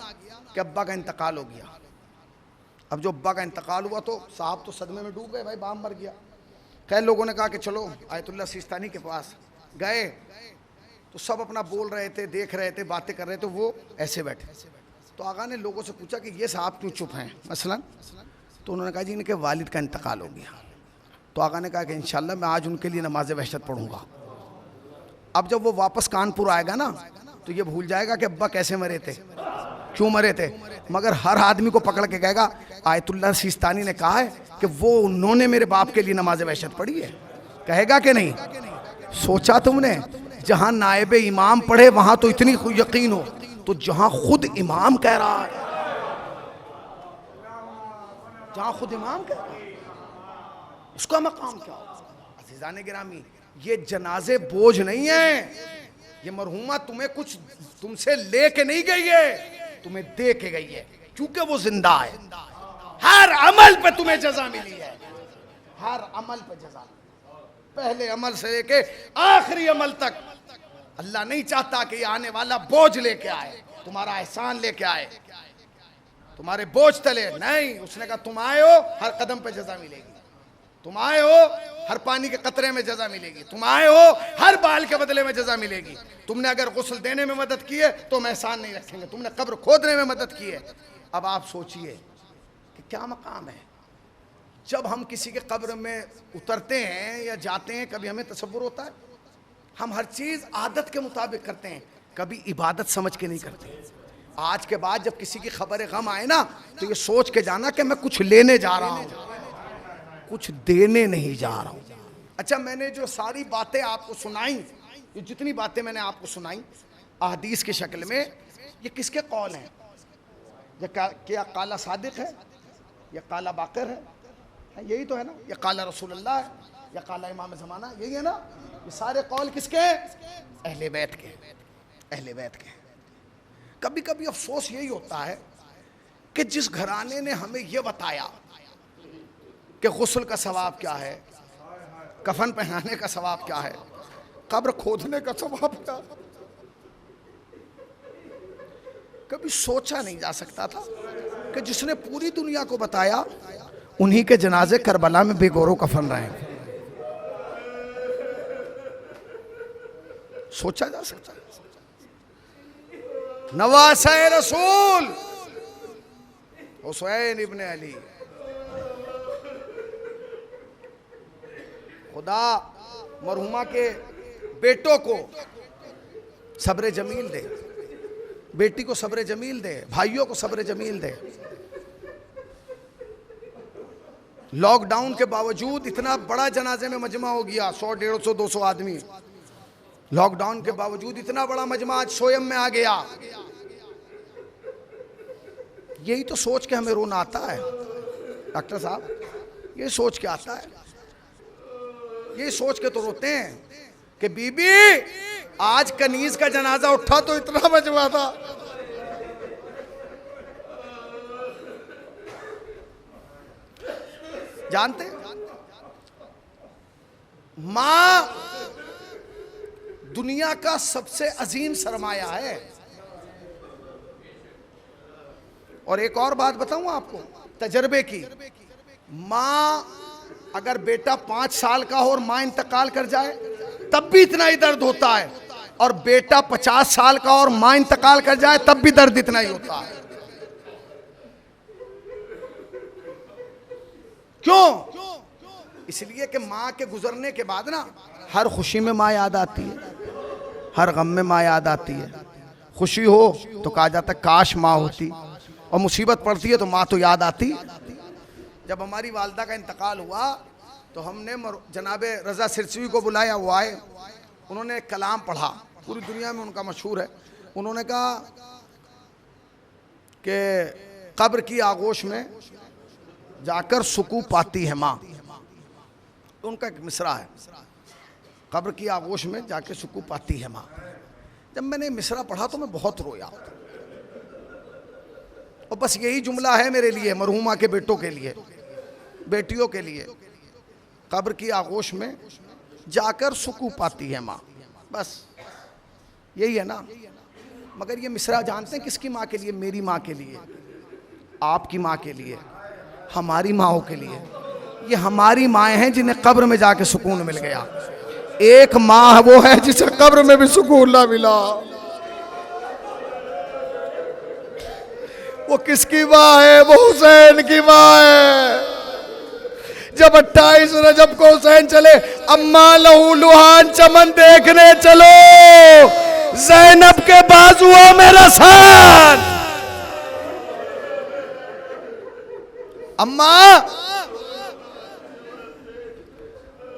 कि अब्बा का इंतकाल हो गया। अब जो अब्बा का इंतकाल हुआ तो साहब तो सदमे में डूब गए, भाई बाप मर गया। खैर लोगों ने कहा कि चलो आयतुल्लाह सिस्तानी के पास गए, तो सब अपना बोल रहे थे, देख रहे थे, बातें कर रहे थे, वो ऐसे बैठे। तो आगा ने लोगों से पूछा कि ये साहब क्यों चुप हैं मसलन? तो उन्होंने कहा जी इनके वालिद का इंतकाल हो गया। तो आगा ने कहा कि इंशाल्लाह मैं आज उनके लिए नमाज वहशत पढ़ूंगा। अब जब वो वापस कानपुर आएगा ना तो ये भूल जाएगा कि अब्बा कैसे मरे थे, क्यों मरे थे, मगर हर आदमी को पकड़ के कहेगा आयतुल्लाह सिस्तानी ने कहा है कि वो उन्होंने मेरे बाप के लिए नमाज वहशत पढ़ी है। कहेगा कि नहीं? सोचा तुमने जहां नायब इमाम पढ़े वहां तो इतनी यकीन हो, तो जहां खुद इमाम कह रहा है, जहां खुद इमाम कह रहा है उसका मकाम क्या हो? अज़ीज़ान गिरामी, ये जनाजे बोझ नहीं है। ये मरहुमा तुम्हें कुछ तुमसे लेके नहीं गई है, तुम्हें दे के गई है, क्योंकि वो जिंदा है। हर अमल पे तुम्हें जजा मिली है, हर अमल पे जजा, पहले अमल से लेके आखिरी अमल तक। अल्लाह नहीं चाहता कि ये आने वाला बोझ लेके आए, तुम्हारा एहसान लेके आए, तुम्हारे बोझ तले नहीं। उसने कहा तुम आए हो, हर कदम पे जजा मिलेगी। तुम आए हो, हर पानी के कतरे में जजा मिलेगी। तुम आए हो, हर बाल के बदले में जजा मिलेगी। तुमने अगर गुस्ल देने में मदद की है तो हम एहसान नहीं रखेंगे, तुमने कब्र खोदने में मदद की है। अब आप सोचिए कि क्या मकाम है। जब हम किसी के कब्र में उतरते हैं या जाते हैं, कभी हमें तसव्वुर होता है? हम हर चीज़ आदत के मुताबिक करते हैं, कभी इबादत समझ के नहीं करते। आज के बाद जब किसी की खबर गम आए ना तो ये सोच के जाना कि मैं कुछ लेने जा रहा हूँ, कुछ देने नहीं जा रहा हूँ। अच्छा, मैंने जो सारी बातें आपको सुनाई, ये जितनी बातें मैंने आपको सुनाई अहदीस की शक्ल में, ये किसके कौल हैं? ये क्या काला सादिक है या काला बाकर है? यही तो है ना। या काला रसूलुल्लाह है या काला इमाम ज़माना, यही है ना। ये सारे कौल किसके हैं? अहले बैत के, अहले बैत के। कभी कभी अफसोस यही होता है कि जिस घराने ने हमें यह बताया कि गुस्ल का सवाब क्या है, कफन पहनाने का सवाब क्या है, कब्र खोदने का सवाब क्या है, कभी सोचा नहीं जा सकता था कि जिसने पूरी दुनिया को बताया उन्हीं के जनाजे करबला में बेगौरो कफन रहेंगे। सोचा जा सकता है? नवासे रसूल हुसैन इब्ने अली, खुदा मरहुमा के बेटों को सब्र जमील दे, बेटी को सब्र जमील दे, भाइयों को सब्र जमील दे। लॉकडाउन के बावजूद इतना बड़ा जनाजे में मजमा हो गया, 100, 150, 200 आदमी। लॉकडाउन के बावजूद इतना बड़ा मजमा आज सोयम में आ गया। यही तो सोच के हमें रोना आता है डॉक्टर साहब, ये सोच के आता है, ये सोच के तो रोते हैं कि बीबी आज कनीज का जनाजा उठा तो इतना मजमा था। जानते मां दुनिया का सबसे अजीम सरमाया है। और एक और बात बताऊं आपको तजर्बे की, मां अगर बेटा 5 साल का हो और मां इंतकाल कर जाए तब भी इतना ही दर्द होता है, और बेटा 50 साल का और मां इंतकाल कर जाए तब भी दर्द इतना ही होता है। क्यों? इसलिए कि मां के गुजरने के बाद ना हर खुशी में मां याद आती है, हर गम में मां याद आती है। खुशी हो तो कहा जाता है काश मां होती, और मुसीबत पड़ती है तो मां तो याद आती। जब हमारी वालदा का इंतकाल हुआ तो हमने जनाबे रज़ा सिरसवी को बुलाया, वो आए, उन्होंने कलाम पढ़ा, पूरी दुनिया में उनका मशहूर है। उन्होंने कहा कि कब्र की आगोश में जाकर सुकून पाती है माँ। उनका एक मिसरा है, कब्र की आगोश में जाके सुकून पाती है माँ। जब मैंने मिसरा पढ़ा तो मैं बहुत रोया, और बस यही जुमला है मेरे लिए, मरहूमा के बेटों के लिए, बेटियों के लिए। कब्र की आगोश में जाकर सुकून पाती है माँ, बस यही है ना। मगर ये मिसरा जानते हैं किसकी माँ के लिए? मेरी माँ के लिए, आपकी माँ के लिए, हमारी माँओं के लिए। ये हमारी माएँ हैं जिन्हें कब्र में जाके सुकून मिल गया। एक माँ वो है जिसे कब्र में भी सुकून ना मिला। वो किसकी माँ है? वो हुसैन की माँ है। जब 28 रजब को हुसैन चले, अम्मा लहू लुहान चमन देखने चलो, ज़ैनब के बाजुओं में रसान।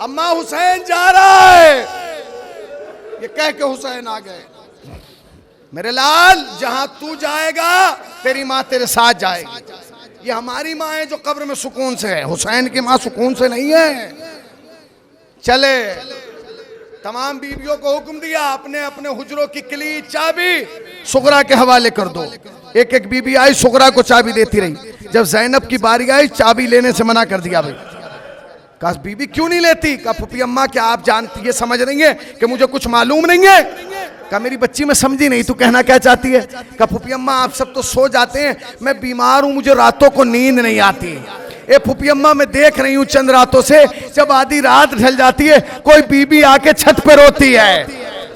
अम्मा हुसैन जा रहा है, ये कह के हुसैन आ गए। मेरे लाल, जहां तू जाएगा तेरी माँ तेरे साथ जाएगी। ये हमारी माँ है जो कब्र में सुकून से है, हुसैन की माँ सुकून से नहीं है। चले, तमाम बीवियों को हुक्म दिया अपने अपने हुजरों की किली चाबी सुगरा के हवाले कर दो। एक एक बीबी आई, सुगरा को चाबी देती रही। जब ज़ैनब की बारी आई, चाबी लेने से मना कर दिया। भाई कहा बीबी क्यों नहीं लेती? कहा फूफी अम्मा क्या आप जानती, ये समझ रही है कि मुझे कुछ मालूम नहीं है? कहा मेरी बच्ची मैं समझी नहीं, तू कहना क्या चाहती है? कहा फूफी अम्मा आप सब तो सो जाते हैं, मैं बीमार हूं, मुझे रातों को नींद नहीं आती। ए फूफी अम्मा मैं देख रही हूं चंद रातों से, जब आधी रात ढल जाती है कोई बीबी आके छत पे रोती है।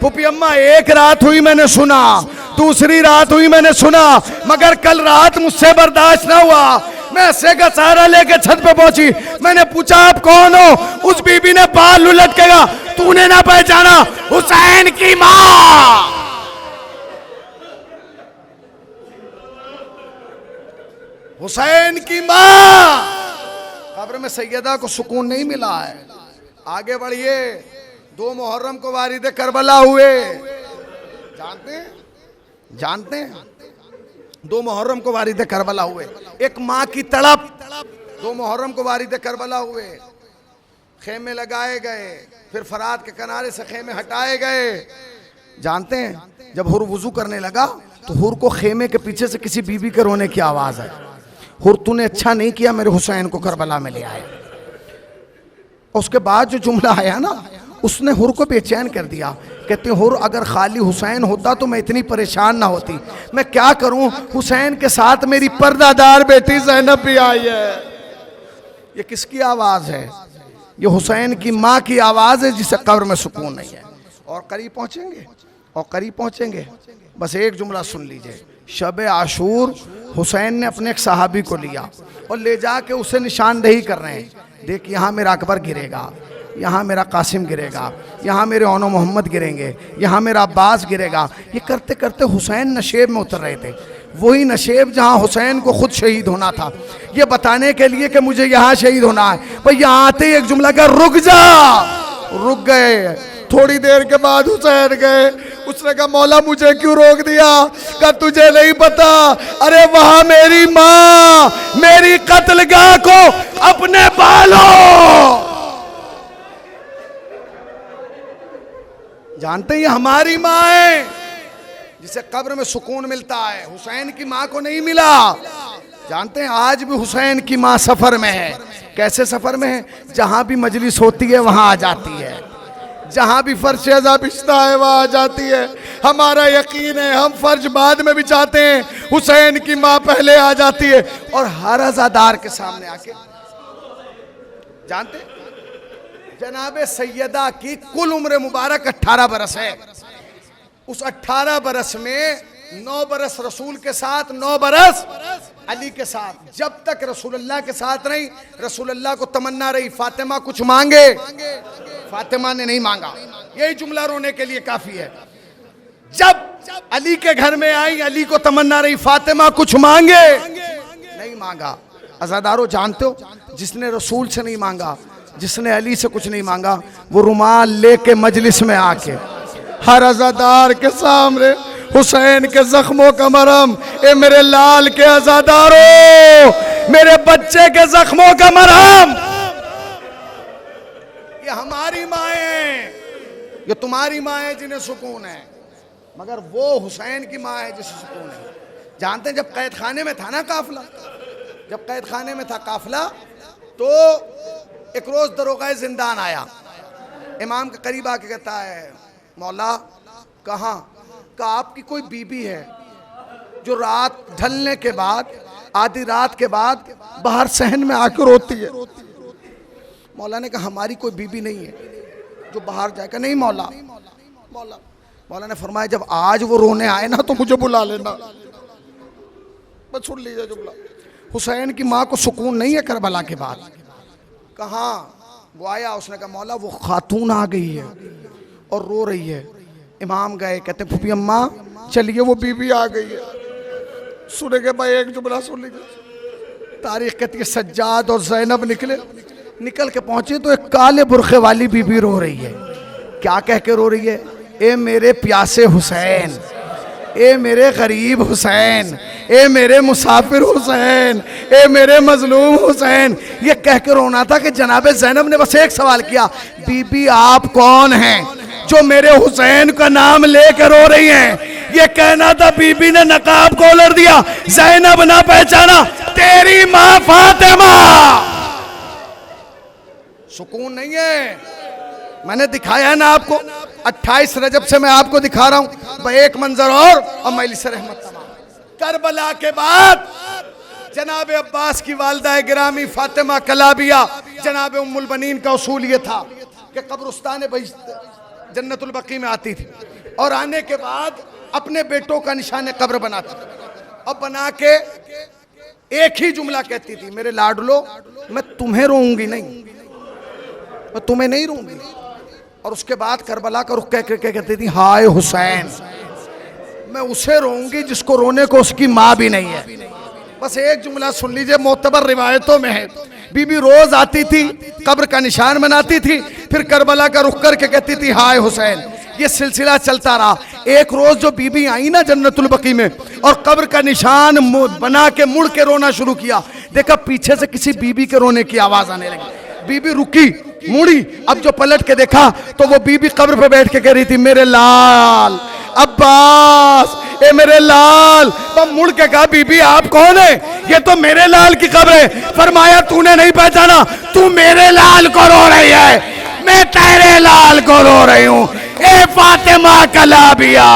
फूफी अम्मा एक रात हुई मैंने सुना, दूसरी रात हुई मैंने सुना, मगर कल रात मुझसे बर्दाश्त ना हुआ। मैं ऐसे का सहारा लेके छत पे पहुंची। मैंने पूछा आप कौन हो? उस बीबी ने बाल उलट के कहा तूने ना पहचाना, हुसैन की मां। हुसैन की मां। कब्र में सैयदा को सुकून नहीं मिला है। आगे बढ़िए, 2 मुहर्रम को वारिद करबला हुए, जानते हैं 2 मुहर्रम को वारिद करबला हुए। एक माँ की तड़प, 2 मुहर्रम को वारिद करबला हुए। खेमे लगाए गए, फिर फरात के किनारे से खेमे हटाए गए। जानते हैं जब हुर वुजू करने लगा तो हुर को खेमे के पीछे से किसी बीबी के रोने की आवाज आई। हुर तूने अच्छा नहीं किया, मेरे हुसैन को करबला में ले आए। उसके बाद जो जुमला आया ना, उसने हुर को बेचैन कर दिया। कहते हुर अगर खाली हुसैन होता तो मैं इतनी परेशान ना होती। मैं क्या करूं, हुसैन के साथ मेरी पर्दादार बेटी ज़ैनब भी आई है। ये किसकी आवाज है? ये हुसैन की माँ की आवाज है जिसे कब्र में सुकून नहीं है। और करीब पहुंचेंगे, और करीब पहुंचेंगे। बस एक जुमला सुन लीजिए। शब आशूर हुसैन ने अपने एक सहाबी को लिया और ले जाके उसे निशानदेही कर रहे हैं। देख यहाँ मेरा अकबर गिरेगा, यहाँ मेरा कासिम गिरेगा, यहाँ मेरे ओनो मोहम्मद गिरेंगे, यहाँ मेरा अब्बास गिरेगा। ये करते करते हुसैन नशेब में उतर रहे थे। वही नशेब जहाँ हुसैन को खुद शहीद होना था, ये बताने के लिए कि मुझे यहाँ शहीद होना है। पर यहाँ आते ही एक जुमला का रुक जा। रुक गए। थोड़ी देर के बाद हुसैन गए। उसने कहा मौला मुझे क्यों रोक दिया? कहा तुझे नहीं पता, अरे वहां मेरी माँ मेरी कत्लगाह को अपने बालों। जानते हैं हमारी माँ है जिसे कब्र में सुकून मिलता है, हुसैन की माँ को नहीं मिला। जानते हैं आज भी हुसैन की माँ सफर में है। कैसे सफर में है? जहां भी मजलिस होती है वहां आ जाती है, जहां भी फर्श अज़ा बिछता है वहां आ जाती है। हमारा यकीन है, हम फर्ज बाद में बिछाते हैं, हुसैन की माँ पहले आ जाती है और हर अज़ादार के सामने आके। जानते जनाबे सैयदा की कुल उम्र मुबारक 18 बरस है। उस 18 बरस में 9 बरस रसूल के साथ, 9 बरस अली के साथ। जब तक रसूलुल्लाह के साथ रही, रसूलुल्लाह को तमन्ना रही फातिमा कुछ मांगे, फातिमा ने नहीं मांगा। यही जुमला रोने के लिए काफी है। जब अली के घर में आई, अली को तमन्ना रही फातिमा कुछ मांगे, नहीं मांगा। अज़ादारों जानते हो, जिसने रसूल से नहीं मांगा, जिसने अली से कुछ नहीं मांगा, वो रुमाल लेके मजलिस में आके हर अज़ादार के सामने हुसैन के जख्मों का मरहम, ए मेरे लाल के अज़ादारों, मेरे बच्चे के जख्मों का मरहम। ये हमारी माएँ हैं, ये तुम्हारी माँ है जिन्हें सुकून है, मगर वो हुसैन की माँ है जिसे सुकून है। जानते हैं जब कैद खाने में था ना काफिला, जब कैद खाने में था काफिला, तो एक रोज दरोगा जिंदान आया, इमाम के करीब आके कहता है, मौला कहाँ? कहा आपकी कोई बीबी है जो रात ढलने के बाद, आधी रात के बाद बाहर सहन में आकर रोती है। मौला ने कहा हमारी कोई बीबी नहीं है जो बाहर जाएगा। नहीं मौला। मौला ने फरमाया जब आज वो रोने आए ना तो मुझे बुला लेना। बस सुन लीजिए जुमला। हुसैन की माँ को सुकून नहीं है करबला के बाद। कहाँ? वो आया, उसने कहा मौला वो खातून आ गई है और रो रही है। इमाम गए, कहते फूफी अम्मा चलिए वो बीबी आ गई है। सुनेंगे भाई, एक जुमला सुन लीजिए। तारीख कहती है सज्जाद और ज़ैनब निकल के पहुंचे तो एक काले बुरखे वाली बीबी रो रही है। क्या कह के रो रही है? ए मेरे प्यासे हुसैन, ए मेरे गरीब हुसैन, ए मेरे मुसाफिर हुसैन, ए मेरे मजलूम हुसैन। ये कह के रोना था कि जनाबे ज़ैनब ने बस एक सवाल किया, बीबी आप कौन हैं जो मेरे हुसैन का नाम लेकर रो रही हैं? ये कहना था, बीबी ने नकाब खोल दिया, ज़ैनब ना पहचाना, तेरी माँ फातिमा। सुकून नहीं है। मैंने दिखाया है ना आपको, 28 रजब से मैं आपको दिखा रहा हूं एक मंजर और मजलिस रहमत तमाम। करबला के बाद जनाब अब्बास की वालदा गिरामी फातिमा कलाबिया, जनाब उम्मुल बनीन का उसूल ये था कि कब्रिस्तान जन्नतुल बकी में आती थी और आने के बाद अपने बेटों का निशान कब्र बनाती और बना के एक ही जुमला कहती थी, मेरे लाडलो मैं तुम्हें रोऊंगी नहीं, मैं तुम्हें नहीं रोऊंगी। और उसके बाद करबला का रुख कह कहती थी, हाय हुसैन मैं उसे रोऊंगी जिसको रोने को उसकी माँ भी नहीं है। बस एक जुमला सुन लीजिए, मोतबर रिवायतों में है, बीबी रोज आती थी, कब्र का निशान बनाती थी, फिर करबला का रुख करके कहती थी हाय हुसैन। ये सिलसिला चलता रहा। एक रोज जो बीबी आई ना जन्नतुल बकी में और कब्र का निशान बना के मुड़ के रोना शुरू किया, देखा पीछे से किसी बीबी के रोने की आवाज आने लगी। बीबी रुकी, मुड़ी, अब जो पलट के देखा तो वो बीबी कब्र पे बैठ के कह रही थी, मेरे लाल अब्बास, ए मेरे लाल। तो मुड़ के कहा, बीबी आप कौन है? ये तो मेरे लाल की कब्र है। फरमाया तूने नहीं पहचाना, तू मेरे लाल को रो रही है, मैं तेरे लाल को रो रही हूं। ए फातिमा कलाबिया,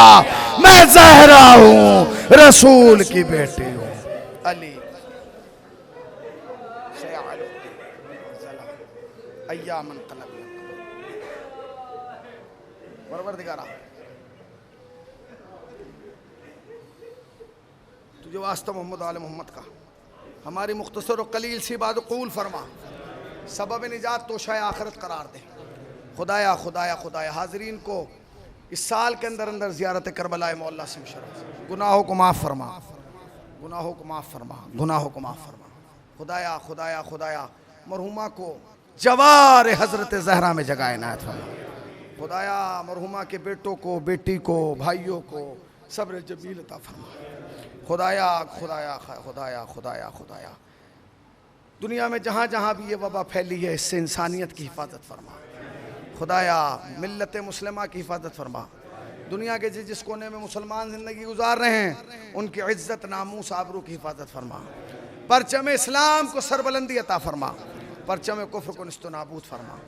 मैं ज़हरा हूं, रसूल की बेटी हूं। अली अय्यामन परवरदिगारा, तुझे वास्ता मोहम्मद आले मोहम्मद का हमारी मुख्तसर और कलील सी बात कबूल फरमा, सबब निजात तो शाय आखिरत करार दे। खुदाया खुदाया खुदाया हाजरीन को इस साल के अंदर अंदर ज़ियारत करबला मौला से मुशर्रफ, गुनाहों को माफ़ फरमा, गुनाहों को माफ़ फरमा, गुनाहों को माफ़ फरमा। खुदाया खुदाया खुदाया मरहुमा को जवार हज़रत ज़हरा में जगह इनायत फरमा। खुदाया मरहुमा के बेटों को, बेटी को, भाइयों को सब्र जमील अता फरमा। खुदाया खुदाया खुदाया खुदाया खुदाया दुनिया में जहाँ जहाँ भी ये वबा फैली है इससे इंसानियत की हिफाजत फरमा। खुदाया मिल्लत मुस्लिमा की हिफाजत फरमा। दुनिया के जिस कोने में मुसलमान ज़िंदगी गुजार रहे हैं उनकी इज़्ज़त नामूस आबरू की हिफाजत फरमा। परचम इस्लाम को सरबलंदी अता फरमा, परचम कुफ्र को निस्तो नाबूद फरमा।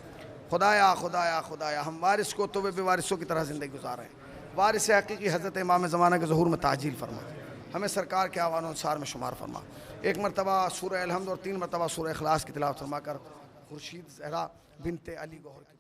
खुदाया खुदाया खुदाया हम वारिस को तो वे बेवारिसों की तरह ज़िंदगी गुजार रहे हैं। वारिस हकीकी हज़रत इमाम ज़माना के ज़हूर में ताजील फरमा, हमें सरकार के आवान अनुसार में शुमार फरमा। एक मरतबा सूरह अलहम्द और 3 मरतबा सूरह इखलास की तिलावत फरमा कर खुर्शीद ज़हरा बिनते अली गौहर की